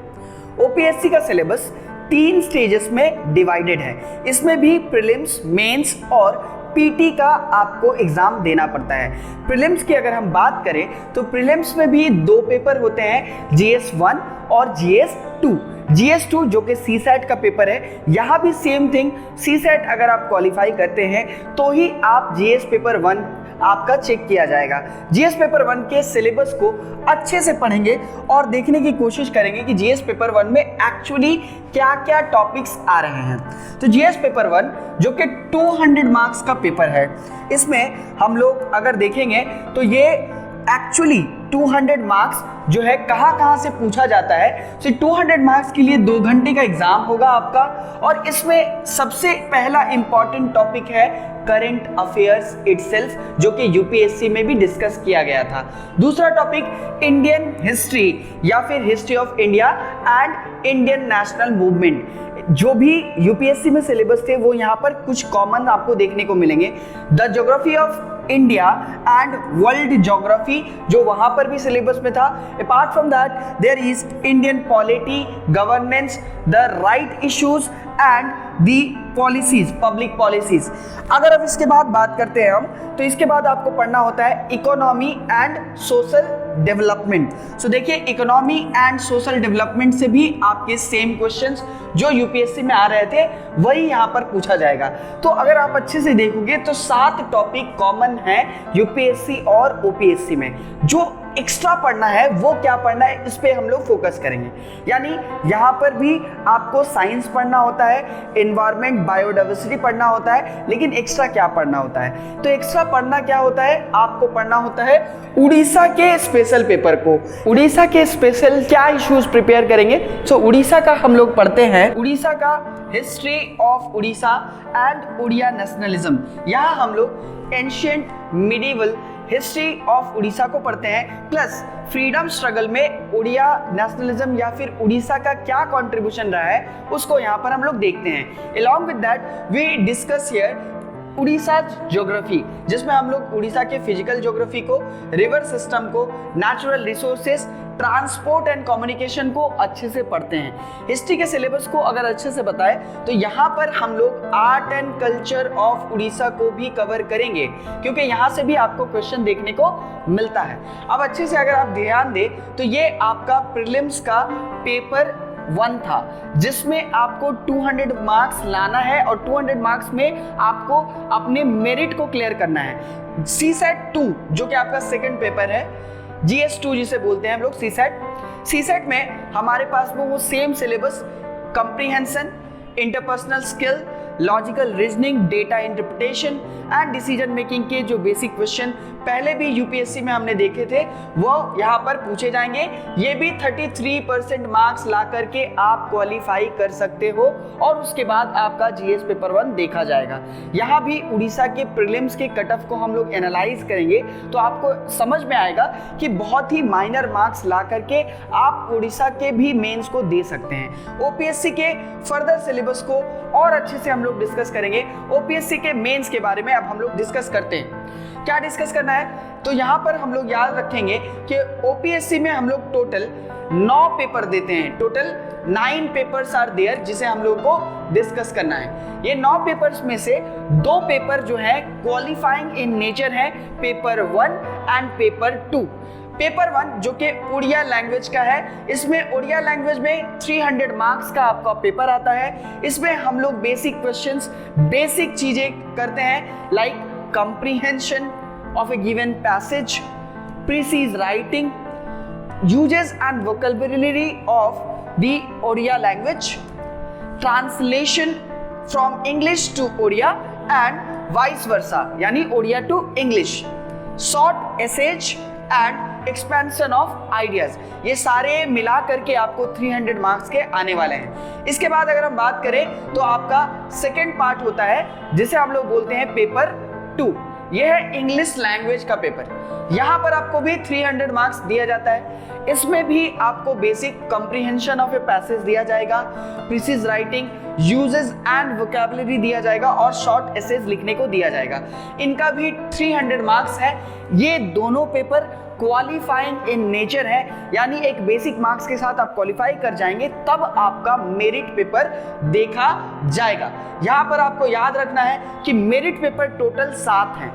ओपीएससी का सिलेबस 3 स्टेजेस में डिवाइडेड है। इसमें भी प्रीलिम्स, मेंस और पीटी का आपको एग्जाम देना पड़ता है। प्रीलिम्स की अगर हम बात करें तो प्रीलिम्स में भी 2 पेपर होते हैं, GS1 और GS2। GS2 जो कि सीसैट का पेपर है, यहाँ भी सेम थिंग, सीसैट अगर आप क्वालिफाई करते हैं तो ही आप GS पेपर 1 आपका चेक किया जाएगा। GS पेपर 1 के सिलेबस को अच्छे से पढ़ेंगे और देखने की कोशिश करेंगे कि GS पेपर 1 में एक्चुअली क्या क्या टॉपिक्स आ रहे हैं। तो GS पेपर 1 जो कि 200 मार्क्स का पेपर है, इसमें हम लोग अगर देखेंगे तो ये एक्चुअली 200 मार्क्स जो है कहाँ से पूछा जाता है। तो 200 मार्क्स के लिए 2 घंटे का एग्जाम होगा आपका, और इसमें सबसे पहला इंपॉर्टेंट टॉपिक है करंट अफेयर्स इटसेल्फ, जो कि यूपीएससी में भी डिस्कस किया गया था। दूसरा टॉपिक इंडियन हिस्ट्री या फिर history of India and Indian national movement. जो भी यूपीएससी में सिलेबस थे वो यहाँ पर कुछ कॉमन आपको देखने को मिलेंगे। The geography of India and world geography जो वहां पर भी सिलेबस में था। Apart from that there is Indian polity, governance, the right issues and the policies, public policies. अगर अब इसके बाद बात करते हैं हम, तो इसके बाद आपको पढ़ना होता है इकोनॉमी एंड सोशल डेवलपमेंट। सो देखिए, इकोनॉमी एंड सोशल डेवलपमेंट से भी आपके सेम क्वेश्चंस जो यूपीएससी में आ रहे थे वही यहाँ पर पूछा जाएगा। तो अगर आप अच्छे से देखोगे तो 7 टॉपिक कॉमन है यूपीएससी और ओपीएससी में। जो एक्स्ट्रा पढ़ना है वो क्या पढ़ना है, इस पे हम लोग फोकस करेंगे। यानी यहाँ पर भी आपको साइंस पढ़ना होता है, एनवायरमेंट, बायोडाइवर्सिटी पढ़ना होता है, लेकिन एक्स्ट्रा क्या पढ़ना होता है? तो एक्स्ट्रा पढ़ना क्या होता है, आपको पढ़ना होता है उड़ीसा के स्पेशल पेपर को। उड़ीसा के स्पेशल क्या इश्यूज प्रिपेयर करेंगे? सो उड़ीसा का हम लोग पढ़ते हैं, उड़ीसा का history of Orissa and Oriya nationalism. यहाँ हम लोग ancient medieval history of Orissa को पढ़ते हैं, प्लस फ्रीडम स्ट्रगल में उड़िया नेशनलिज्म या फिर उड़ीसा का क्या कंट्रीब्यूशन रहा है उसको यहाँ पर हम लोग देखते हैं। Along with that we discuss here Orissa geography, जिसमें हम लोग उड़ीसा के फिजिकल ज्योग्राफी को, रिवर सिस्टम को, natural resources, transport and communication को अच्छे से पढ़ते हैं। हिस्ट्री के सिलेबस को अगर अच्छे से बताएं तो यहाँ पर हम लोग art and culture of Orissa को भी कवर करेंगे, क्योंकि यहाँ से भी आपको क्वेश्चन देखने को मिलता है। अब अच्छे से अगर आप ध्यान दें तो ये आपका प्रीलिम्स का पेपर 1 था, जिसमें आपको 200 मार्क्स लाना है और 200 मार्क्स में आपको अपने मेरिट को क्लियर करना है। सीसेट 2 जो कि आपका सेकंड पेपर है, GS2 जिसे बोलते हैं हम लोग, सीसेट में हमारे पास वो same syllabus, comprehension, interpersonal skill, logical reasoning, data interpretation and decision making के जो बेसिक क्वेश्चन पहले भी यूपीएससी में हमने देखे थे वो यहाँ पर पूछे जाएंगे। ये भी 33% मार्क्स ला करके आप क्वालिफाई कर सकते हो और उसके बाद आपका जीएस पेपर 1 देखा जाएगा। यहाँ भी उड़ीसा के प्रीलिम्स के कट ऑफ को हम लोग एनालाइज करेंगे तो आपको समझ में आएगा कि बहुत ही माइनर मार्क्स ला करके आप उड़ीसा के भी मेंस को दे सकते हैं। ओपीएससी के फर्दर सिलेबस को और अच्छे से हम लोग डिस्कस करेंगे। ओपीएससी के मेंस के बारे में अब हम लोग डिस्कस करते हैं। क्या डिस्कस करना है? तो यहाँ पर हम लोग याद रखेंगे कि ओपीएससी में हम लोग टोटल 9 पेपर देते हैं, टोटल 9 पेपर्स आर देयर, जिसे हम लोग को डिस्कस करना है। ये 9 पेपर्स में से 2 पेपर जो है क्वालिफाइंग इन नेचर है, पेपर 1 एंड पेपर 2। पेपर 1 जो कि उड़िया लैंग्वेज का है, इसमें उड़िया लैंग्वेज में 300 मार्क्स का आपका पेपर आता है। इसमें हम लोग बेसिक क्वेश्चंस, बेसिक चीजें करते हैं, like comprehension of a given passage, precise writing, uses and vocabulary of the Odia language, translation from English to Odia and vice versa, यानी Odia to English, short essays and expansion of ideas। ये सारे मिला करके आपको 300 marks के आने वाले हैं। इसके बाद अगर हम बात करें तो आपका सेकेंड पार्ट होता है जिसे हम लोग बोलते हैं पेपर 2। यह है इंग्लिश लैंग्वेज का पेपर। यहाँ पर आपको भी 300 मार्क्स दिया जाता है। इसमें भी आपको basic comprehension of a passage दिया जाएगा, precise writing, uses and vocabulary दिया जाएगा और शॉर्ट एसेज लिखने को दिया जाएगा। इनका भी 300 मार्क्स है। ये दोनों पेपर क्वालिफाइंग इन नेचर है, यानी एक बेसिक मार्क्स के साथ आप क्वालिफाई कर जाएंगे तब आपका मेरिट पेपर देखा जाएगा। यहाँ पर आपको याद रखना है कि मेरिट पेपर टोटल 7 हैं।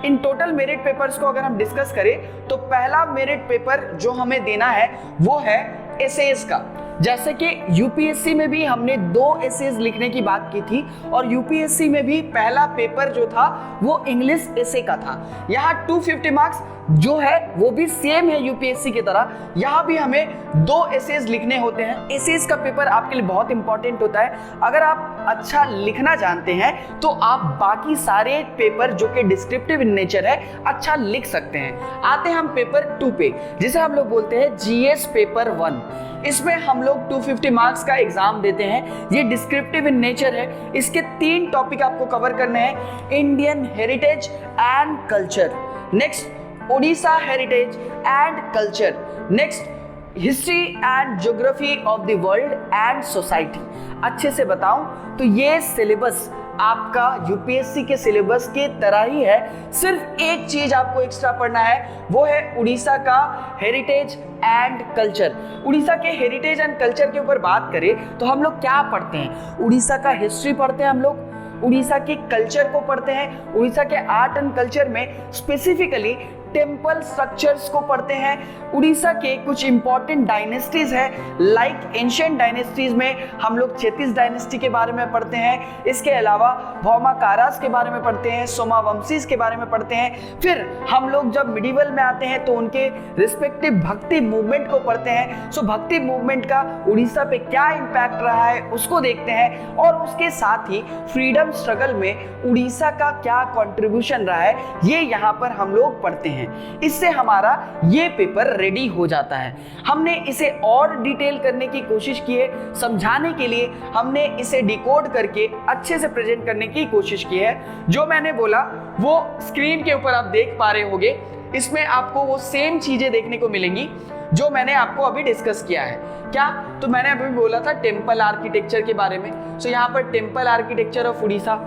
इन टोटल मेरिट पेपर्स को अगर हम डिस्कस करें तो पहला मेरिट पेपर जो हमें देना है वो है एसेज का। जैसे कि यूपीएससी में भी हमने 2 एसेज लिखने की बात की थी और यूपीएससी में भी पहला पेपर जो था वो इंग्लिश एसे का था। यहाँ 250 मार्क्स जो है वो भी सेम है यूपीएससी की तरह। यहाँ भी हमें 2 एसेज लिखने होते हैं। एसेज का पेपर आपके लिए बहुत इंपॉर्टेंट होता है। अगर आप अच्छा लिखना जानते हैं तो आप बाकी सारे पेपर जो कि डिस्क्रिप्टिव इन नेचर है अच्छा लिख सकते हैं। आते हैं हम पेपर 2 पे, जिसे हम लोग बोलते हैं जीएस पेपर 1। इसमें हम लोग 250 मार्क्स का एग्जाम देते हैं। ये डिस्क्रिप्टिव इन नेचर है। इसके 3 टॉपिक आपको कवर करने हैं, Indian heritage and culture, next Odisha heritage and culture, next history and geography of the world and society. अच्छे से बताऊं तो ये सिलेबस आपका यूपीएससी के सिलेबस के तरह ही है, सिर्फ एक चीज आपको एक्स्ट्रा पढ़ना है, वो है उड़ीसा का हेरिटेज एंड कल्चर। उड़ीसा के हेरिटेज एंड कल्चर के ऊपर बात करें तो हम लोग क्या पढ़ते हैं? उड़ीसा का हिस्ट्री पढ़ते हैं हम लोग, उड़ीसा के कल्चर को पढ़ते हैं, उड़ीसा के आर्ट एंड कल्चर में स्पेसिफिकली टेम्पल स्ट्रक्चर्स को पढ़ते हैं। उड़ीसा के कुछ इंपॉर्टेंट डायनेस्टीज है, लाइक एंशिएंट डायनेस्टीज में हम लोग चेतीस डायनेस्टी के बारे में पढ़ते हैं। इसके अलावा भौमाकारास के बारे में पढ़ते हैं, सोमावंशीज के बारे में पढ़ते हैं। फिर हम लोग जब मिडिवल में आते हैं तो उनके रिस्पेक्टिव भक्ति मूवमेंट को पढ़ते हैं। सो भक्ति मूवमेंट का उड़ीसा पे क्या इम्पैक्ट रहा है उसको देखते हैं, और उसके साथ ही फ्रीडम स्ट्रगल में उड़ीसा का क्या कंट्रीब्यूशन रहा है ये यहाँ पर हम लोग पढ़ते हैं। इससे हमारा ये पेपर रेडी हो जाता है। हमने इसे और डिटेल करने की कोशिश की है, समझाने के लिए हमने इसे डिकोड करके अच्छे से प्रेजेंट करने की कोशिश की है। जो मैंने बोला वो स्क्रीन के ऊपर आप देख पा रहे होंगे। इसमें आपको वो सेम चीजें देखने को मिलेंगी जो मैंने आपको अभी डिस्कस किया है। क्या? तो मैंने अभी बोला था टेम्पल आर्किटेक्चर के बारे में। सो यहाँ पर टेम्पल आर्किटेक्चर ऑफ उड़ीसा,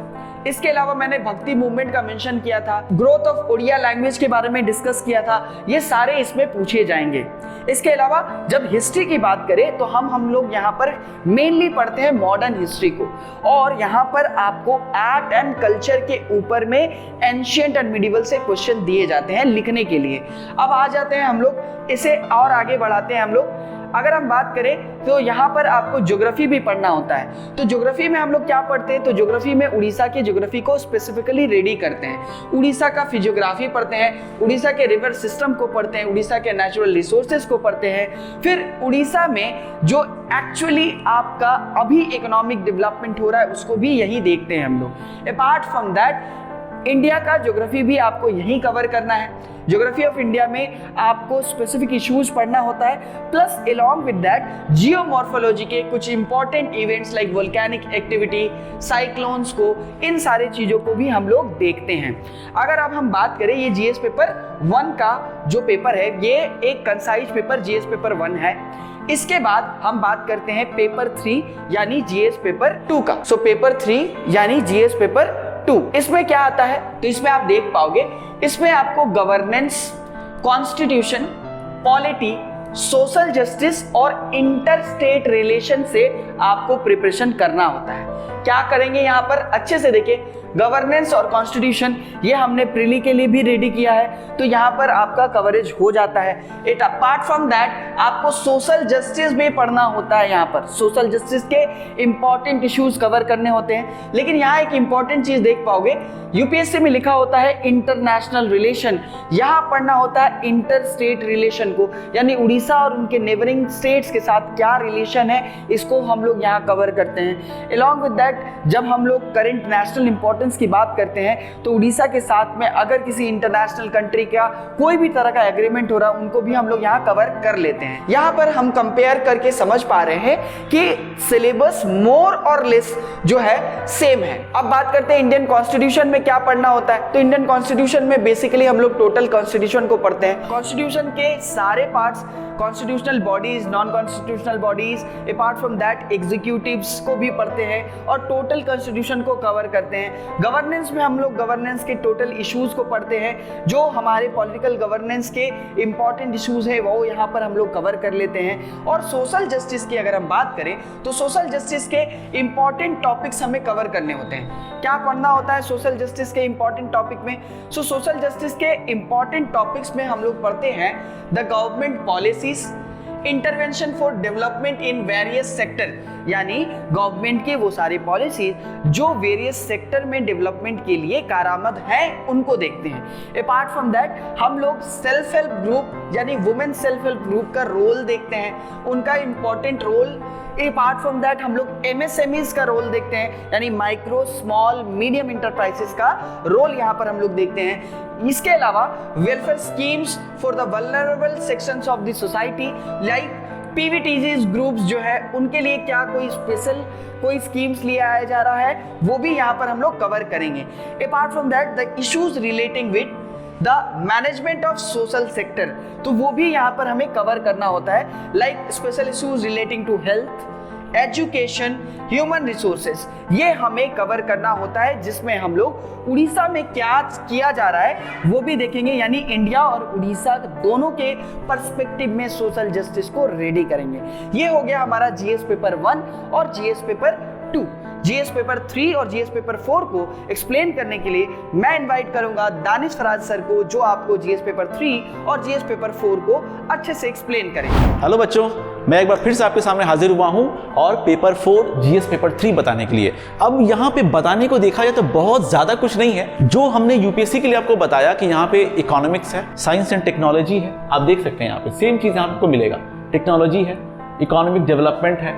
इसके अलावा मैंने भक्ति मूवमेंट का मेंशन किया था, ग्रोथ ऑफ उड़िया लैंग्वेज के बारे में डिस्कस किया था। ये सारे इसमें पूछे जाएंगे। इसके अलावा जब हिस्ट्री की बात करें तो हम लोग यहाँ पर मेनली पढ़ते हैं मॉडर्न हिस्ट्री को, और यहाँ पर आपको आर्ट एंड कल्चर के ऊपर में एंशिएंट एंड मिडिवल से क्वेश्चन दिए जाते हैं लिखने के लिए। अब आ जाते हैं हम लोग, इसे और आगे बढ़ाते हैं हम लोग। अगर हम बात करें तो यहाँ पर आपको ज्योग्राफी भी पढ़ना होता है। तो ज्योग्राफी में हम लोग क्या पढ़ते हैं? तो ज्योग्राफी में उड़ीसा के ज्योग्राफी को स्पेसिफिकली रेडी करते हैं। उड़ीसा का फिजियोग्राफी पढ़ते हैं, उड़ीसा के रिवर सिस्टम को पढ़ते हैं, उड़ीसा के नेचुरल रिसोर्सेज को पढ़ते हैं। फिर उड़ीसा में जो एक्चुअली आपका अभी इकोनॉमिक डेवलपमेंट हो रहा है उसको भी यही देखते हैं हम लोग। अपार्ट फ्रॉम दैट इंडिया का ज्योग्राफी भी आपको यही कवर करना है। ज्योग्राफी ऑफ इंडिया में आपको स्पेसिफिक इश्यूज पढ़ना होता है, plus along with that geomorphology के कुछ important events like volcanic activity, cyclones को, इन सारे चीजों को भी हम लोग देखते हैं। अगर अब हम बात करें ये जीएस पेपर 1 का जो पेपर है, ये एक कंसाइज पेपर जीएस पेपर 1 है। इसके बाद हम बात करते हैं पेपर 3 यानी जीएस पेपर 2 का। सो पेपर 3 यानी जीएस पेपर 2, इसमें क्या आता है? तो इसमें आप देख पाओगे, इसमें आपको governance, constitution, polity, social justice और इंटर स्टेट रिलेशन से आपको प्रिपरेशन करना होता है। क्या करेंगे यहाँ पर? अच्छे से देखिए, गवर्नेंस और कॉन्स्टिट्यूशन ये हमने प्रीली के लिए भी रेडी किया है, तो यहाँ पर आपका कवरेज हो जाता है। इट अपार्ट फ्रॉम दैट आपको सोशल जस्टिस भी पढ़ना होता है। यहाँ पर सोशल जस्टिस के इंपॉर्टेंट इश्यूज कवर करने होते हैं। लेकिन यहाँ एक इंपॉर्टेंट चीज देख पाओगे, यूपीएससी में लिखा होता है इंटरनेशनल रिलेशन, यहाँ पढ़ना होता है इंटर स्टेट रिलेशन को, यानी उड़ीसा और उनके नेबरिंग स्टेट्स के साथ क्या रिलेशन है, इसको हम लोग यहाँ कवर करते हैं। अलॉन्ग विद दैट जब हम लोग करंट नेशनल इंपॉर्टेंस की बात करते हैं तो उड़ीसा के साथ में अगर किसी इंटरनेशनल कंट्री का कोई भी तरह का एग्रीमेंट हो रहा है उनको भी हम लोग यहाँ कवर कर लेते हैं। यहाँ पर हम कंपेयर करके समझ पा रहे हैं कि सिलेबस मोर और लेस जो है सेम है। अब बात करते हैं इंडियन कॉन्स्टिट्यूशन में क्या पढ़ना होता है। तो इंडियन कॉन्स्टिट्यूशन में बेसिकली हम लोग टोटल कॉन्स्टिट्यूशन को पढ़ते हैं। कॉन्स्टिट्यूशन के सारे parts, constitutional bodies, non constitutional bodies, apart from that executives को भी पढ़ते हैं और टोटल कॉन्स्टिट्यूशन को कवर करते हैं। गवर्नेंस में हम लोग गवर्नेंस के टोटल इश्यूज को पढ़ते हैं, जो हमारे पॉलिटिकल गवर्नेंस के इंपॉर्टेंट इश्यूज है वो यहाँ पर हम लोग कवर कर लेते हैं। और सोशल जस्टिस की अगर हम बात करें तो सोशल जस्टिस के इंपॉर्टेंट टॉपिक्स हमें कवर करने होते हैं। क्या पढ़ना होता है सोशल जस्टिस के इंपॉर्टेंट टॉपिक में? सो सोशल जस्टिस के इंपॉर्टेंट टॉपिक्स में हम लोग पढ़ते हैं the government policies, intervention for development in various sector, यानी गवर्नमेंट के वो सारे पॉलिसी जो वेरियस सेक्टर में डेवलपमेंट के लिए कारामद है उनको देखते हैं। अपार्ट फ्रॉम दैट हम लोग सेल्फ हेल्प ग्रुप यानी वुमेन सेल्फ हेल्प ग्रुप का रोल देखते हैं, उनका important role. Apart from that हम लोग एमएसएमईज का रोल देखते हैं, यानी माइक्रो स्मॉल मीडियम इंटरप्राइजेस का रोल यहाँ पर हम लोग देखते हैं। इसके अलावा welfare schemes for the vulnerable sections of the society like PVTGs groups जो है उनके लिए क्या कोई स्पेशल कोई स्कीम्स लिए आया जा रहा है वो भी यहाँ पर हम लोग कवर करेंगे। Apart from that the issues relating with the management of social sector, तो वो भी यहाँ पर हमें कवर करना होता है, like special issues relating to health, education, human resources, ये हमें कवर करना होता है, जिसमें हम लोग उड़ीसा में क्या किया जा रहा है वो भी देखेंगे, यानी इंडिया और उड़ीसा दोनों के पर्सपेक्टिव में सोशल जस्टिस को रेडी करेंगे। ये हो गया हमारा जीएस पेपर 1 और जीएस पेपर 2। जीएस पेपर 3 और जीएस पेपर 4 को एक्सप्लेन करने के लिए मैं इनवाइट करूंगा दानिश फराज सर को, जो आपको जीएस पेपर 3 और जीएस पेपर 4 को अच्छे से एक्सप्लेन करेंगे। हेलो बच्चों, मैं एक बार फिर से आपके सामने हाजिर हुआ हूं और पेपर 4 जीएस पेपर 3 बताने के लिए। अब यहाँ पे बताने को देखा जाए तो बहुत ज्यादा कुछ नहीं है। जो हमने यूपीएससी के लिए आपको बताया कि यहाँ पे इकोनॉमिक्स है, साइंस एंड टेक्नोलॉजी है, आप देख सकते हैं यहाँ पे सेम चीज यहाँ आपको मिलेगा। टेक्नोलॉजी है, इकोनॉमिक डेवलपमेंट है,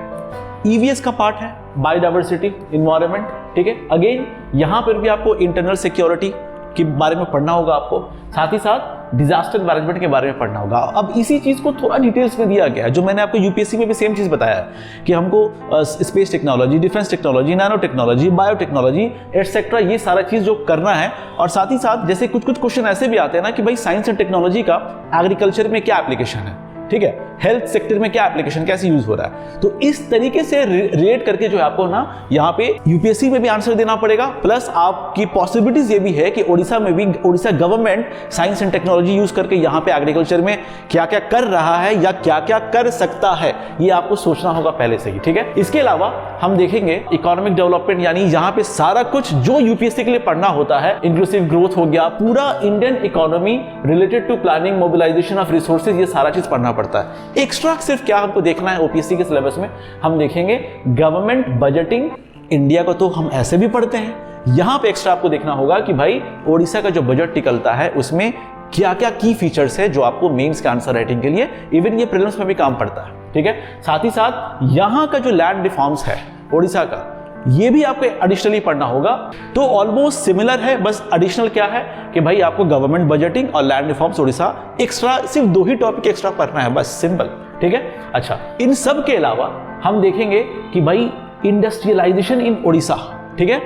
ईवीएस का पार्ट है, बायोडाइवर्सिटी, इन्वायरमेंट, ठीक है। अगेन यहाँ पर भी आपको इंटरनल सिक्योरिटी के बारे में पढ़ना होगा, आपको साथ ही साथ डिजास्टर मैनेजमेंट के बारे में पढ़ना होगा। अब इसी चीज को थोड़ा डिटेल्स में दिया गया है, जो मैंने आपको यूपीएससी में भी सेम चीज बताया है कि हमको space technology, defence technology, nano technology, biotechnology etcetera, ये सारा चीज जो करना है। और साथ ही साथ जैसे कुछ कुछ क्वेश्चन ऐसे भी आते हैं ना कि भाई साइंस एंड टेक्नोलॉजी का एग्रीकल्चर में क्या एप्लीकेशन है, ठीक है, हेल्थ सेक्टर में क्या एप्लीकेशन, कैसे यूज हो रहा है। तो इस तरीके से रिलेट करके जो है आपको ना यहाँ पे यूपीएससी में भी आंसर देना पड़ेगा। प्लस आपकी पॉसिबिलिटीज ये भी है कि उड़ीसा में भी Orissa government science and technology use करके यहाँ पे एग्रीकल्चर में क्या क्या कर रहा है या क्या क्या कर सकता है, ये आपको सोचना होगा पहले से ही, ठीक है। इसके अलावा हम देखेंगे इकोनॉमिक डेवलपमेंट, यानी यहाँ पे सारा कुछ जो यूपीएससी के लिए पढ़ना होता है, इंक्लूसिव ग्रोथ हो गया, पूरा Indian economy related to planning, mobilisation of resources, ये सारा चीज पढ़ना पड़ता है। एक्स्ट्रा सिर्फ क्या हमको देखना है ओपीएससी के सिलेबस में, हम देखेंगे गवर्नमेंट बजटिंग। इंडिया को तो हम ऐसे भी पढ़ते हैं, यहां पे एक्स्ट्रा आपको देखना होगा कि भाई ओडिशा का जो बजट निकलता है उसमें क्या क्या की फीचर्स है, जो आपको मेंस के आंसर राइटिंग के लिए, इवन ये प्रीलिम्स में भी काम पड़ता है, ठीक है। साथ ही साथ यहां का जो लैंड रिफॉर्म्स है ओडिशा का, ये भी आपको एडिशनली पढ़ना होगा। तो ऑलमोस्ट सिमिलर है, बस एडिशनल क्या है कि भाई आपको गवर्नमेंट बजटिंग और लैंड रिफॉर्म्स ओडिशा एक्स्ट्रा, सिर्फ 2 ही टॉपिक एक्स्ट्रा पढ़ना है, बस सिंपल, ठीक है। अच्छा, इन सब के अलावा हम देखेंगे कि भाई इंडस्ट्रियलाइजेशन इन ओडिशा, ठीक है।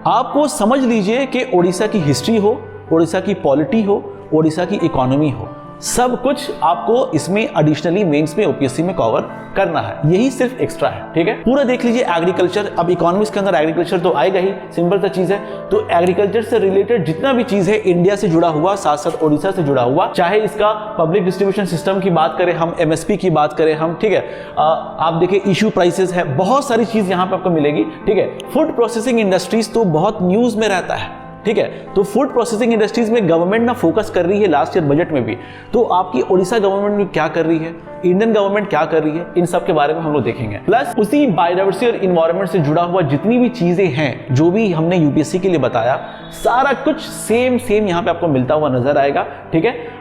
आपको समझ लीजिए कि ओडिशा की हिस्ट्री हो, ओडिशा की पॉलिटी हो, ओडिशा की इकोनॉमी हो, सब कुछ आपको इसमें एडिशनली मेंस में ओपीएससी में कवर करना है, यही सिर्फ एक्स्ट्रा है, ठीक है। पूरा देख लीजिए एग्रीकल्चर। अब इकोनॉमिक्स के अंदर एग्रीकल्चर तो आएगा ही, सिंपल सा चीज है। तो एग्रीकल्चर से रिलेटेड जितना भी चीज है इंडिया से जुड़ा हुआ, साथ साथ ओडिशा से जुड़ा हुआ, चाहे इसका पब्लिक डिस्ट्रीब्यूशन सिस्टम की बात करें हम, एमएसपी की बात करें हम, ठीक है। आप देखिए इशू प्राइसेस है, बहुत सारी चीज यहाँ पे आपको मिलेगी, ठीक है। फूड प्रोसेसिंग इंडस्ट्रीज तो बहुत न्यूज में रहता है, ठीक है। तो फूड प्रोसेसिंग इंडस्ट्रीज में गवर्नमेंट ना फोकस कर रही है लास्ट ईयर बजट में भी। तो आपकी ओडिशा गवर्नमेंट में क्या कर रही है, इंडियन गवर्नमेंट क्या कर रही है, इन सब के बारे में हम लोग देखेंगे। प्लस उसी बायोडाइवर्सिटी और इन्वायरमेंट से जुड़ा हुआ जितनी भी चीजें हैं, जो भी हमने यूपीएससी के लिए बताया, सारा कुछ सेम यहाँ पे आपको मिलता हुआ नजर आएगा, ठीक है।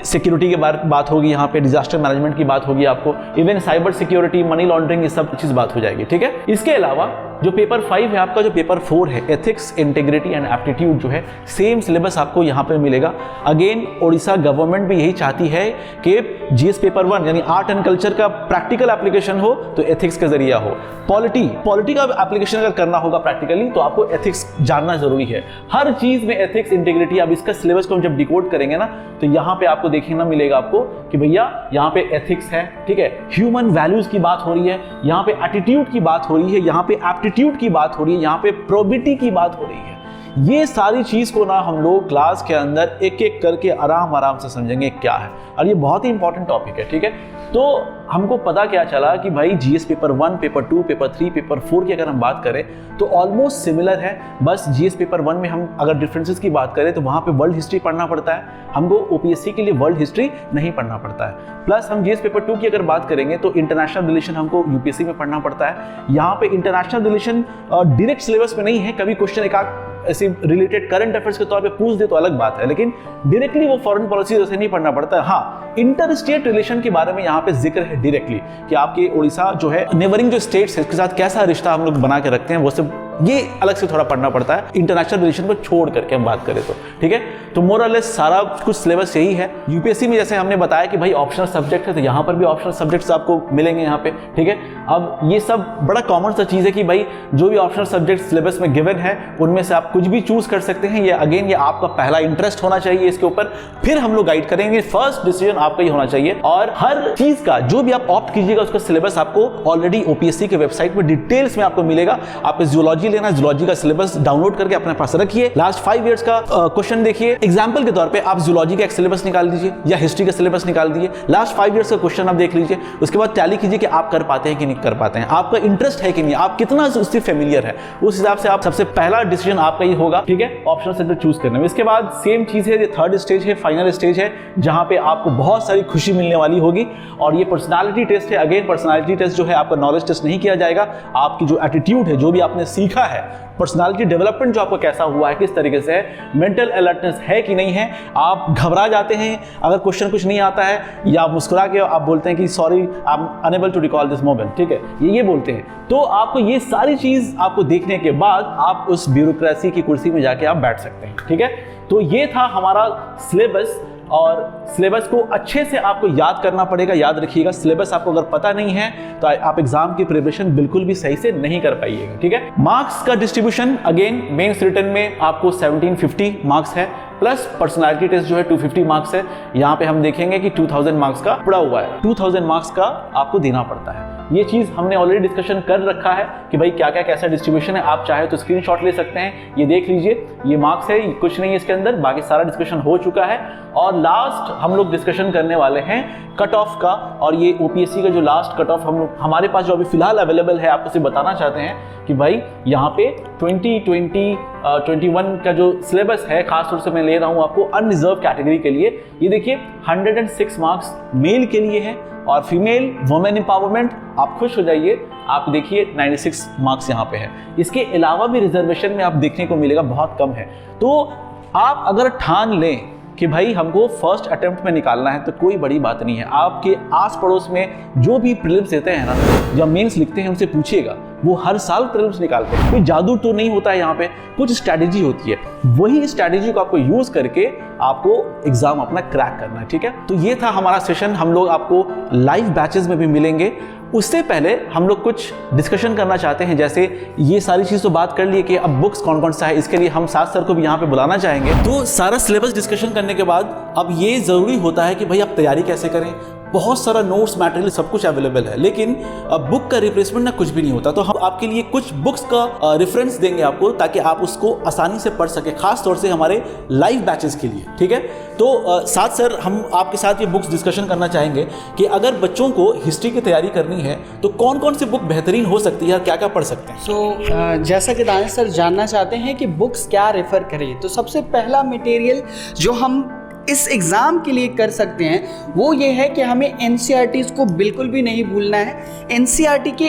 सिक्योरिटी के बात होगी, यहाँ पे डिजास्टर मैनेजमेंट की बात होगी आपको, even cyber security, money laundering, ये सब चीज बात हो जाएगी, ठीक है। इसके अलावा जो पेपर 5 है आपका, जो पेपर 4 है एथिक्स, इंटीग्रिटी एंड एप्टीट्यूड, जो है सेम सिलेबस आपको यहाँ पे मिलेगा। अगेन ओडिशा गवर्नमेंट भी यही चाहती है कि जीएस पेपर 1 यानी आर्ट एंड कल्चर का प्रैक्टिकल एप्लीकेशन हो तो एथिक्स का जरिया हो। पॉलिटी का एप्लीकेशन अगर करना होगा प्रैक्टिकली तो आपको एथिक्स जानना जरूरी है। हर चीज में एथिक्स, इंटीग्रिटी, अब इसका सिलेबस को हम जब डिकोड करेंगे ना तो यहाँ पे आपको देखना मिलेगा आपको कि भैया यहाँ पे एथिक्स है, ठीक है, ह्यूमन वैल्यूज की बात हो रही है, यहाँ पे एटीट्यूड की बात हो रही है, यहाँ पे एप्टीट्यूड की बात हो रही है, यहाँ पे प्रोबिटी की बात हो रही है। ये सारी चीज को ना हम लोग क्लास के अंदर एक एक करके आराम से समझेंगे क्या है, और ये बहुत ही इंपॉर्टेंट टॉपिक है, ठीक है। तो हमको पता क्या चला कि भाई GS paper 1, paper 2, paper 3, paper 4 की अगर हम बात करें तो ऑलमोस्ट सिमिलर है। बस जीएस पेपर 1 में हम अगर डिफरेंसेस की बात करें तो वहां पे वर्ल्ड हिस्ट्री पढ़ना पड़ता है, हमको ओपीएससी के लिए वर्ल्ड हिस्ट्री नहीं पढ़ना पड़ता है। प्लस हम जीएस पेपर 2 की अगर बात करेंगे तो इंटरनेशनल रिलेशन हमको यूपीएससी में पढ़ना पड़ता है। यहाँ पे इंटरनेशनल रिलेशन डायरेक्ट सिलेबस में नहीं है, कभी क्वेश्चन एक ऐसे रिलेटेड करंट अफेयर्स के तौर पे पूछ दे तो अलग बात है, लेकिन डायरेक्टली वो फॉरेन पॉलिसी जैसे नहीं पढ़ना पड़ता है। हाँ, इंटर स्टेट रिलेशन के बारे में यहाँ पे जिक्र है डायरेक्टली कि आपके ओडिशा जो है नेबरिंग जो स्टेट्स है उसके साथ कैसा रिश्ता हम लोग बना के रखते हैं, वो सब ये अलग से थोड़ा पढ़ना पड़ता है, इंटरनेशनल रिलेशन को छोड़ करके हम बात करें तो, ठीक है। तो मोर और लेस सारा कुछ सिलेबस यही है। यूपीएससी में जैसे हमने बताया कि भाई ऑप्शनल सब्जेक्ट है, तो यहाँ पर भी ऑप्शनल सब्जेक्ट्स आपको मिलेंगे यहाँ पे, ठीक है। अब ये सब बड़ा कॉमन सा चीज़ है कि भाई जो भी ऑप्शनल सब्जेक्ट सिलेबस में गिवन है उनमें से आप कुछ भी चूज कर सकते हैं। ये अगेन ये आपका पहला इंटरेस्ट होना चाहिए इसके ऊपर, फिर हम लोग गाइड करेंगे। फर्स्ट डिसीजन आपका ही होना चाहिए, और हर चीज का जो भी आप ऑप्ट कीजिएगा उसका सिलेबस आपको ऑलरेडी ओपीएससी के वेबसाइट पर डिटेल्स में आपको मिलेगा। आपको जियोलॉजी लेना, जियोलॉजी का सिलेबस डाउनलोड करके अपने पास रखिए, लास्ट 5 इयर्स का क्वेश्चन देखिए। एग्जांपल के तौर पे आप जियोलॉजी का एक सिलेबस निकाल दीजिए या हिस्ट्री का सिलेबस निकाल दीजिए, लास्ट 5 इयर्स का क्वेश्चन आप देख लीजिए, उसके बाद टैली कीजिए कि आप कर पाते हैं कि नहीं कर पाते हैं, आपका इंटरेस्ट है कि नहीं, आप कितना उससे फेमिलियर है, उस हिसाब से आप सबसे पहला डिसीजन आपका ही होगा, ठीक है, ऑप्शनल सब्जेक्ट चूज करने में। इसके बाद सेम चीज है, ये थर्ड स्टेज है, फाइनल स्टेज है, जहां पे आपको बहुत सारी खुशी मिलने वाली होगी। और ये पर्सनालिटी टेस्ट है। अगेन पर्सनालिटी टेस्ट जो है आपका नॉलेज टेस्ट नहीं किया जाएगा, आपकी जो एटीट्यूड है, जो भी आपने सीखा है, पर्सनालिटी डेवलपमेंट जो आपको कैसा हुआ है, किस तरीके से है, मेंटल अलर्टनेस है कि नहीं है, आप घबरा जाते हैं अगर क्वेश्चन कुछ नहीं आता है, या आप मुस्कुरा के आप बोलते हैं कि sorry I am unable to recall this moment, ठीक है, ये बोलते हैं। तो आपको ये सारी चीज आपको देखने के बाद आप उस ब्यूरोक्रेसी की कुर्सी में जाके आप बैठ सकते हैं, ठीक है। तो ये था हमारा सिलेबस, और सिलेबस को अच्छे से आपको याद करना पड़ेगा। याद रखिएगा, सिलेबस आपको अगर पता नहीं है तो आप एग्जाम की प्रिपरेशन बिल्कुल भी सही से नहीं कर पाइएगा, ठीक है। मार्क्स का डिस्ट्रीब्यूशन अगेन मेंस रिटन में आपको 1750 मार्क्स है, प्लस पर्सनालिटी टेस्ट जो है 250 मार्क्स है। यहाँ पे हम देखेंगे कि 2000 मार्क्स का पड़ा हुआ है, 2000 मार्क्स का आपको देना पड़ता है। ये चीज हमने ऑलरेडी डिस्कशन कर रखा है कि भाई क्या क्या कैसा डिस्ट्रीब्यूशन है। आप चाहे तो स्क्रीनशॉट ले सकते हैं, ये देख लीजिए, ये मार्क्स है, कुछ नहीं है इसके अंदर, बाकी सारा डिस्कशन हो चुका है। और लास्ट हम लोग डिस्कशन करने वाले हैं कट ऑफ का, और ये ओपीएससी का जो लास्ट कट ऑफ हमारे पास जो अभी फिलहाल अवेलेबल है, आपको सिर्फ बताना चाहते हैं कि भाई यहाँ पे 2021 का जो सिलेबस है, खासतौर से मैं ले रहा हूँ आपको अनरिजर्व कैटेगरी के लिए। ये देखिए 106 मार्क्स मेल के लिए है, और फीमेल वुमेन एम्पावरमेंट आप खुश हो जाइए, आप देखिए 96 मार्क्स यहाँ पे है। इसके अलावा भी रिजर्वेशन में आप देखने को मिलेगा बहुत कम है। तो आप अगर ठान लें कि भाई हमको फर्स्ट अटेम्प्ट में निकालना है तो कोई बड़ी बात नहीं है। आपके आस पड़ोस में जो भी प्रीलिम्स देते हैं ना, या मेंस लिखते हैं, उनसे पूछिएगा, वो हर साल प्रीलिम्स निकालते हैं। कोई जादू तो नहीं होता है यहाँ पे, कुछ स्ट्रैटेजी होती है, वही स्ट्रैटेजी को आपको यूज करके आपको एग्जाम अपना क्रैक करना है, ठीक है। तो ये था हमारा सेशन। हम लोग आपको लाइव बैचेस में भी मिलेंगे। उससे पहले हम लोग कुछ डिस्कशन करना चाहते हैं, जैसे ये सारी चीज़ तो बात कर लिए कि अब बुक्स कौन कौन सा है, इसके लिए हम साथ सर को भी यहाँ पे बुलाना चाहेंगे। तो सारा सिलेबस डिस्कशन करने के बाद अब ये ज़रूरी होता है कि भाई आप तैयारी कैसे करें। बहुत सारा नोट्स मटेरियल सब कुछ अवेलेबल है, लेकिन अब बुक का रिप्लेसमेंट ना कुछ भी नहीं होता। तो हम आपके लिए कुछ बुक्स का रेफरेंस देंगे आपको, ताकि आप उसको आसानी से पढ़ सके, खास तौर से हमारे लाइव बैचेस के लिए, ठीक है। तो साथ सर हम आपके साथ ये बुक्स डिस्कशन करना चाहेंगे कि अगर बच्चों को हिस्ट्री की तैयारी करनी है तो कौन कौन सी बुक बेहतरीन हो सकती है और क्या क्या पढ़ सकते हैं। सो जैसा कि दानिश सर जानना चाहते हैं कि बुक्स क्या रेफर करें, तो सबसे पहला मटेरियल जो हम इस एग्ज़ाम के लिए कर सकते हैं वो ये है कि हमें एनसीईआरटीज़ को बिल्कुल भी नहीं भूलना है। एनसीईआरटी के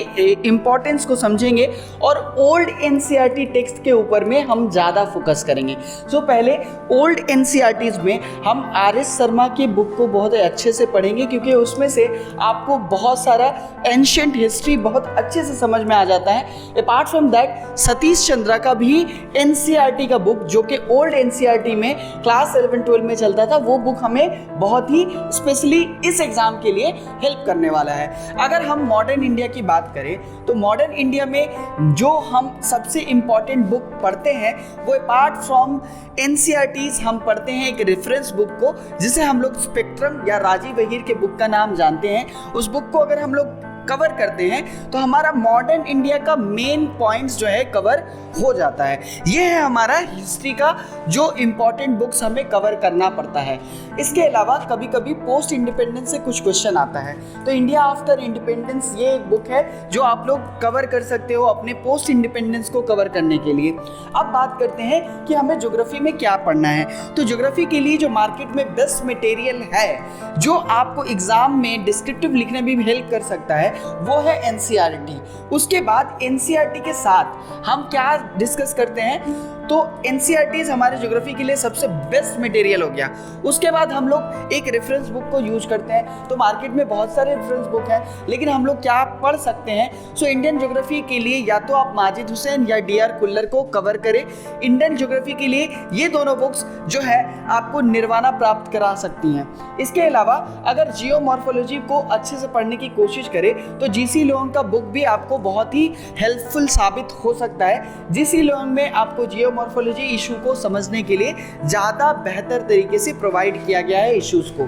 इम्पोर्टेंस को समझेंगे और ओल्ड एनसीईआरटी टेक्स्ट के ऊपर में हम ज़्यादा फोकस करेंगे। सो पहले ओल्ड एनसीईआरटीज़ में हम आर.एस. शर्मा की बुक को बहुत अच्छे से पढ़ेंगे, क्योंकि उसमें से आपको बहुत सारा एंशिएंट हिस्ट्री बहुत अच्छे से समझ में आ जाता है। Apart from that Satish Chandra का भी एनसीईआरटी का बुक, जो कि ओल्ड एनसीईआरटी में क्लास 11-12 में चलता था, वो बुक हमें बहुत ही स्पेशली इस एग्जाम के लिए हेल्प करने वाला है। अगर हम मॉडर्न इंडिया की बात करें तो मॉडर्न इंडिया में जो हम सबसे इम्पॉर्टेंट बुक पढ़ते हैं वो अपार्ट फ्रॉम एनसीईआरटीज हम पढ़ते हैं एक रेफरेंस बुक को, जिसे हम लोग स्पेक्ट्रम या राजीव वहीर के बुक का नाम जानते हैं। उस बुक को अगर हम लोग कवर करते हैं तो हमारा मॉडर्न इंडिया का मेन पॉइंट्स जो है कवर हो जाता है। ये है हमारा हिस्ट्री का जो इम्पोर्टेंट बुक्स हमें कवर करना पड़ता है। इसके अलावा कभी कभी पोस्ट इंडिपेंडेंस से कुछ क्वेश्चन आता है, तो इंडिया आफ्टर इंडिपेंडेंस ये एक बुक है जो आप लोग कवर कर सकते हो अपने पोस्ट इंडिपेंडेंस को कवर करने के लिए। अब बात करते हैं कि हमें ज्योग्राफी में क्या पढ़ना है। तो ज्योग्राफी के लिए जो मार्केट में बेस्ट मटेरियल है, जो आपको एग्जाम में डिस्क्रिप्टिव लिखने में भी हेल्प कर सकता है, वो है एनसीईआरटी। उसके बाद एनसीईआरटी के साथ हम क्या डिस्कस करते हैं, तो NCERT हमारे ज्योग्राफी के लिए सबसे बेस्ट मटेरियल हो गया। उसके बाद हम लोग एक रेफरेंस बुक को यूज करते हैं। तो मार्केट में बहुत सारे रेफरेंस बुक हैं, लेकिन हम लोग क्या पढ़ सकते हैं? सो इंडियन ज्योग्राफी के लिए या तो आप माजिद हुसैन या DR कुल्लर को कवर करें। इंडियन ज्योग्राफी के लिए ये दोनों बुक्स जो है आपको निर्वाणा प्राप्त करा सकती हैं। इसके अलावा अगर जियोमॉर्फोलॉजी को अच्छे से पढ़ने की कोशिश करें तो GC लोंग का बुक भी आपको बहुत ही हेल्पफुल साबित हो सकता है। GC लोंग में आपको जियोमॉर्फोलॉजी इशू को समझने के लिए ज़्यादा बेहतर तरीके से प्रोवाइड किया गया है इश्यूज को।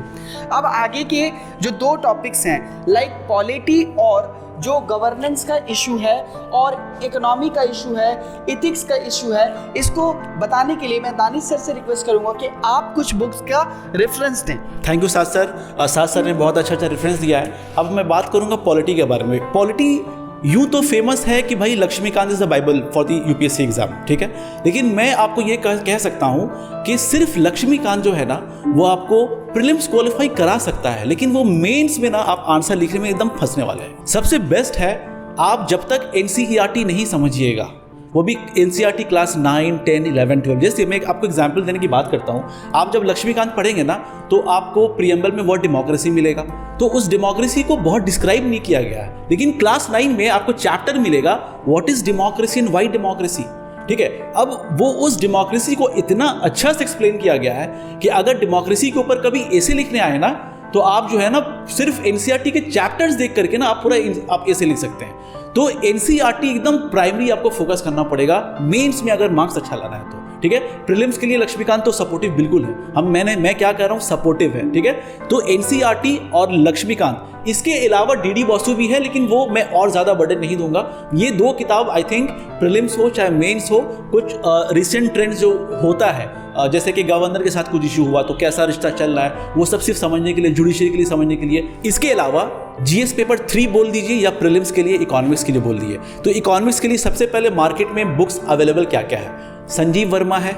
अब आगे के जो 2 टॉपिक्स हैं, लाइक पॉलिटी और जो गवर्नेंस का इशू है और इकोनॉमी का इशू है, एथिक्स का इशू है, इसको बताने के लिए मैं दानिश सर से रिक्वेस्ट करूंगा कि आप कुछ बुक्स का रेफरेंस दें। थैंक यू साज सर। साज सर ने बहुत अच्छा रेफरेंस दिया है। अब मैं बात करूंगा पॉलिटी के बारे में। पॉलिटी यूँ तो फेमस है कि भाई Laxmikanth is the Bible for the UPSC exam, ठीक है, लेकिन मैं आपको ये कह सकता हूँ कि सिर्फ लक्ष्मीकांत जो है ना वो आपको प्रीलिम्स क्वालिफाई करा सकता है, लेकिन वो मेंस में ना आप आंसर लिखने में एकदम फंसने वाले हैं। सबसे बेस्ट है आप जब तक NCERT नहीं समझिएगा, वो भी NCERT क्लास 9, 10, 11, 12। जैसे मैं आपको एग्जाम्पल देने की बात करता हूँ, आप जब लक्ष्मीकांत पढ़ेंगे ना तो आपको प्रियम्बल में वर्ड डेमोक्रेसी मिलेगा, तो उस डेमोक्रेसी को बहुत डिस्क्राइब नहीं किया गया है, लेकिन क्लास 9 में आपको चैप्टर मिलेगा what is democracy and why democracy, ठीक है। अब वो उस डेमोक्रेसी को इतना अच्छा से एक्सप्लेन किया गया है कि अगर डेमोक्रेसी के ऊपर कभी ऐसे लिखने आए ना तो आप जो है ना सिर्फ NCERT के चैप्टर्स देख करके ना आप पूरा आप ऐसे लिख सकते हैं। तो NCERT एकदम प्राइमरी आपको फोकस करना पड़ेगा मेंस में अगर मार्क्स अच्छा लाना है तो, ठीक है। प्रीलिम्स के लिए लक्ष्मीकांत तो सपोर्टिव बिल्कुल है, मैं क्या कह रहा हूँ, सपोर्टिव है, ठीक है। तो NCERT और लक्ष्मीकांत, इसके अलावा DD बसु भी है, लेकिन वो मैं और ज़्यादा बर्डन नहीं दूंगा। ये 2 किताब आई थिंक प्रीलिम्स हो चाहे मेंस हो, कुछ रिसेंट ट्रेंड्स जो होता है जैसे कि गवर्नर के साथ कुछ इशू हुआ तो कैसा रिश्ता चल रहा है, वो सब सिर्फ समझने के लिए, जुडिशरी के लिए समझने के लिए। इसके अलावा GS पेपर 3 बोल दीजिए या प्रीलिम्स के लिए इकोनॉमिक्स के लिए बोल दीजिए। तो इकोनॉमिक्स के लिए सबसे पहले मार्केट में बुक्स अवेलेबल क्या क्या है, संजीव वर्मा है,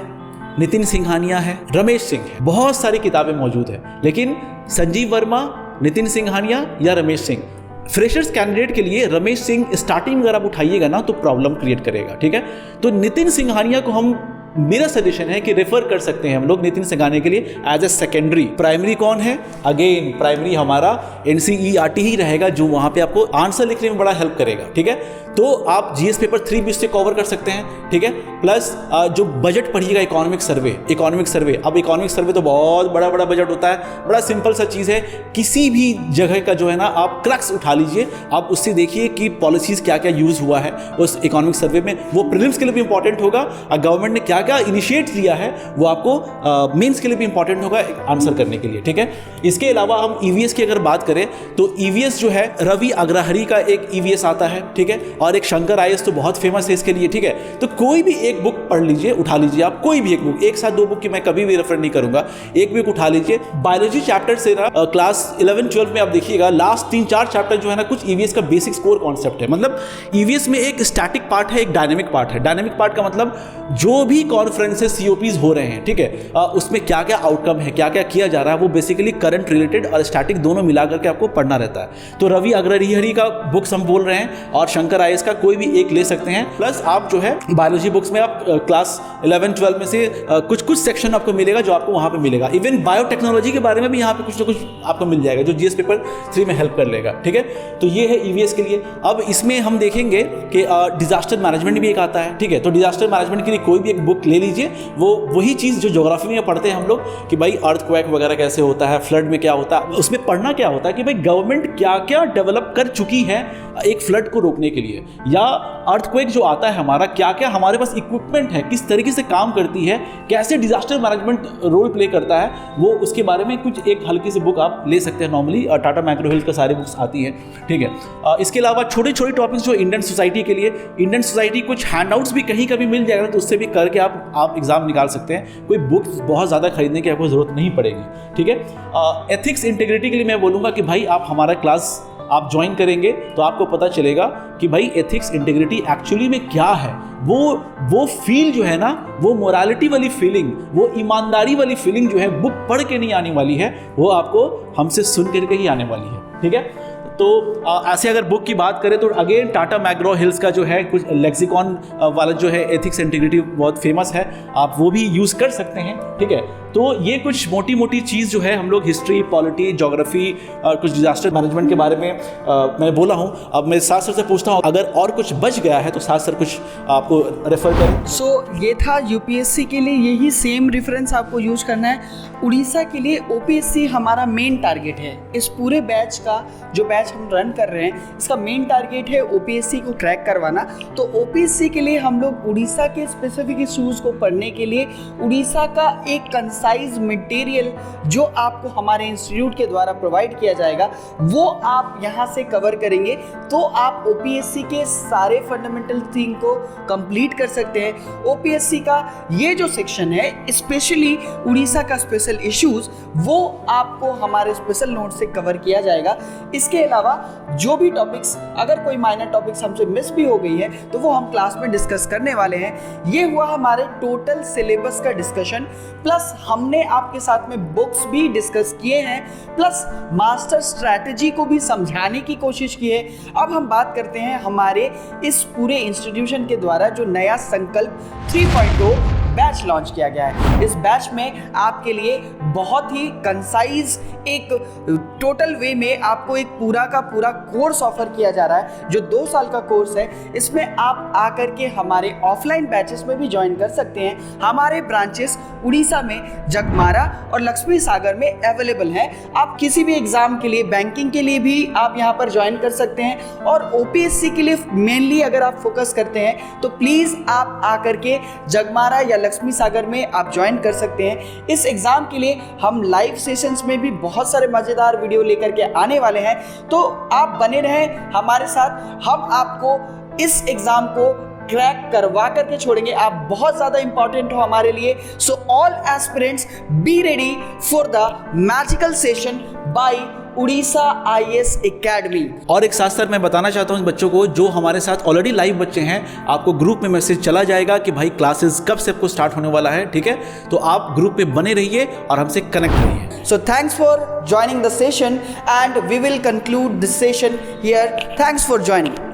नितिन सिंघानिया है, रमेश सिंह है, बहुत सारी किताबें मौजूद है, लेकिन संजीव वर्मा, नितिन सिंघानिया या रमेश सिंह, फ्रेशर्स कैंडिडेट के लिए रमेश सिंह स्टार्टिंग अगर आप उठाइएगा ना तो प्रॉब्लम क्रिएट करेगा, ठीक है। तो नितिन सिंघानिया को मेरा सजेशन है कि रेफर कर सकते हैं हम लोग नितिन सिंघानिया के लिए एज ए सेकेंडरी। प्राइमरी कौन है? अगेन प्राइमरी हमारा NCERT ही रहेगा जो वहां पे आपको आंसर लिखने में बड़ा हेल्प करेगा, ठीक है। तो आप GS पेपर 3 भी इससे कवर कर सकते हैं, ठीक है। प्लस जो बजट पढ़िएगा इकोनॉमिक सर्वे। अब इकोनॉमिक सर्वे तो बहुत बड़ा बजट होता है, बड़ा सिंपल सा चीज़ है, किसी भी जगह का जो है ना आप क्रक्स उठा लीजिए, आप उससे देखिए कि पॉलिसीज क्या क्या यूज हुआ है उस इकोनॉमिक सर्वे में। वो प्रीलिम्स के लिए भी इंपॉर्टेंट होगा और गवर्नमेंट ने क्या क्या इनिशिएट किया है वो आपको मेंस के लिए भी इंपॉर्टेंट होगा आंसर करने के लिए, ठीक है। इसके अलावा हम EVS की अगर बात करें तो EVS जो है रवि अग्रहरी का एक EVS आता है, ठीक है, और एक शंकर IAS तो बहुत फेमस है इसके लिए, ठीक है। तो कोई भी एक बुक पढ़ लीजिए, उठा लीजिए आप, कोई भी एक बुक, एक साथ 2 बुक की मैं कभी भी रेफर नहीं करूंगा, एक बुक उठा लीजिए। बायोलॉजी चैप्टर से ना क्लास 11-12 में आप देखिएगा लास्ट 3-4 चैप्टर जो है ना कुछ EVS का बेसिक स्कोर कॉन्सेप्ट है। मतलब EVS में एक स्टैटिक पार्ट है, एक डायनेमिक पार्ट है। डायनेमिक पार्ट का मतलब जो भी कॉन्फ्रेंसेस COPs हो रहे हैं, ठीक है, उसमें क्या क्या आउटकम है, क्या क्या किया जा रहा है, वो बेसिकली करंट रिलेटेड और स्टैटिक दोनों मिला करके आपको पढ़ना रहता है। तो रवि अग्रहरी का बुक्स हम बोल रहे हैं और शंकर IAS का कोई भी एक ले सकते हैं। प्लस आप जो है बायोलॉजी बुक्स में आप क्लास 11-12 में से कुछ सेक्शन आपको मिलेगा जो आपको वहां पे मिलेगा। इवन बायोटेक्नोलॉजी के बारे में भी यहाँ पे कुछ ना कुछ आपको मिल जाएगा जो GS पेपर 3 में हेल्प कर लेगा, ठीक है। तो ये है EVS के लिए। अब इसमें हम देखेंगे कि डिजास्टर मैनेजमेंट भी एक आता है, ठीक है। तो डिजास्टर मैनेजमेंट के लिए कोई भी एक बुक ले लीजिए, वो वही चीज़ जो ज्योग्राफी में पढ़ते हैं हम लोग कि भाई अर्थक्वेक वगैरह कैसे होता है, फ्लड में क्या होता है, उसमें पढ़ना क्या होता है कि भाई गवर्नमेंट क्या क्या डेवलप कर चुकी है एक फ्लड को रोकने के लिए, या अर्थक्वेक जो आता है हमारा क्या क्या हमारे पास इक्विपमेंट है, किस तरीके से काम करती है, कैसे डिजास्टर मैनेजमेंट रोल प्ले करता है, वो उसके बारे में कुछ एक हल्की सी बुक आप ले सकते हैं। नॉर्मली टाटा मैक्रो हिल का सारी बुक्स आती है, ठीक है। इसके अलावा छोटे छोटे टॉपिक्स जो इंडियन सोसाइटी के लिए, इंडियन सोसाइटी कुछ हैंडआउट्स भी कहीं कभी मिल जाएगा तो उससे भी करके आप एग्जाम निकाल सकते हैं। कोई बुक्स बहुत ज़्यादा खरीदने की आपको जरूरत नहीं पड़ेगी, ठीक है। एथिक्स इंटीग्रिटी के लिए मैं बोलूँगा कि भाई आप हमारा क्लास आप ज्वाइन करेंगे तो आपको पता चलेगा कि भाई एथिक्स इंटीग्रिटी एक्चुअली में क्या है। वो फील जो है ना, वो मोरालिटी वाली फीलिंग, वो ईमानदारी वाली फीलिंग जो है बुक पढ़ के नहीं आने वाली है, वो आपको हमसे सुन करके ही आने वाली है, ठीक है। तो ऐसे अगर बुक की बात करें तो अगेन टाटा मैग्रो हिल्स का जो है कुछ लेक्सिकॉन वाला जो है एथिक्स इंटीग्रिटी बहुत फेमस है, आप वो भी यूज़ कर सकते हैं, ठीक है। तो ये कुछ मोटी मोटी चीज़ जो है हम लोग हिस्ट्री, पॉलिटी, ज्योग्राफी और कुछ डिजास्टर मैनेजमेंट के बारे में मैं बोला हूँ। अब मैं साथ सर से पूछता हूँ अगर और कुछ बच गया है तो साथ सर कुछ आपको रेफर करें। सो ये था यूपीएससी के लिए, यही सेम रेफरेंस आपको यूज करना है। उड़ीसा के लिए ओपीएससी हमारा मेन टारगेट है। इस पूरे बैच का जो बैच हम रन कर रहे हैं इसका मेन टारगेट है ओपीएससी को क्रैक करवाना। तो ओपीएससी के लिए हम लोग उड़ीसा के स्पेसिफिक इशूज़ को पढ़ने के लिए उड़ीसा का एक कंसाइज मटेरियल जो आपको हमारे इंस्टीट्यूट के द्वारा प्रोवाइड किया जाएगा वो आप यहाँ से कवर करेंगे, तो आप ओपीएससी के सारे फंडामेंटल थिंग को कंप्लीट कर सकते हैं। ओपीएससी का ये जो सेक्शन है स्पेशली उड़ीसा का स्पेशल इश्यूज वो आपको हमारे स्पेशल नोट से कवर किया जाएगा। इसके अलावा जो भी टॉपिक्स, अगर कोई माइनर टॉपिक्स हमसे मिस भी हो गई है तो वो हम क्लास में डिस्कस करने वाले हैं। ये हुआ हमारे टोटल सिलेबस का डिस्कशन, प्लस हमने आपके साथ में बुक्स भी डिस्कस किए हैं, प्लस मास्टर स्ट्रैटेजी को भी समझाने की कोशिश की है। अब हम बात करते हैं हमारे इस पूरे इंस्टीट्यूशन के द्वारा जो नया संकल्प 3.0 बैच लॉन्च किया गया है। इस बैच में आपके लिए बहुत ही कंसाइज एक टोटल वे में आपको एक पूरा का पूरा कोर्स ऑफर किया जा रहा है जो 2 साल का कोर्स है। इसमें आप आकर के हमारे ऑफलाइन बैचेस में भी ज्वाइन कर सकते हैं। हमारे ब्रांचेस उड़ीसा में जगमारा और लक्ष्मी सागर में अवेलेबल हैं। आप किसी भी एग्जाम के लिए, बैंकिंग के लिए भी आप यहाँ पर ज्वाइन कर सकते हैं, और ओपीएससी के लिए मेनली अगर आप फोकस करते हैं तो प्लीज़ आप आकर के जगमारा या लक्ष्मी सागर में आप ज्वाइन कर सकते हैं। इस एग्जाम के लिए हम लाइव सेशंस में भी बहुत सारे मजेदार वीडियो लेकर के आने वाले हैं, तो आप बने रहें हमारे साथ। हम आपको इस एग्जाम को क्रैक करवा करके छोड़ेंगे। आप बहुत ज़्यादा इंपॉर्टेंट हो हमारे लिए। So all aspirants be ready for the magical session by Orissa IAS academy. और एक साथ सर मैं बताना चाहता हूँ बच्चों को जो हमारे साथ ऑलरेडी लाइव बच्चे हैं, आपको ग्रुप में मैसेज चला जाएगा कि भाई क्लासेस कब से आपको स्टार्ट होने वाला है, ठीक है। तो आप ग्रुप पे बने रहिए और हमसे कनेक्ट रहिए। So thanks for joining the session and we will conclude this session here. Thanks for joining.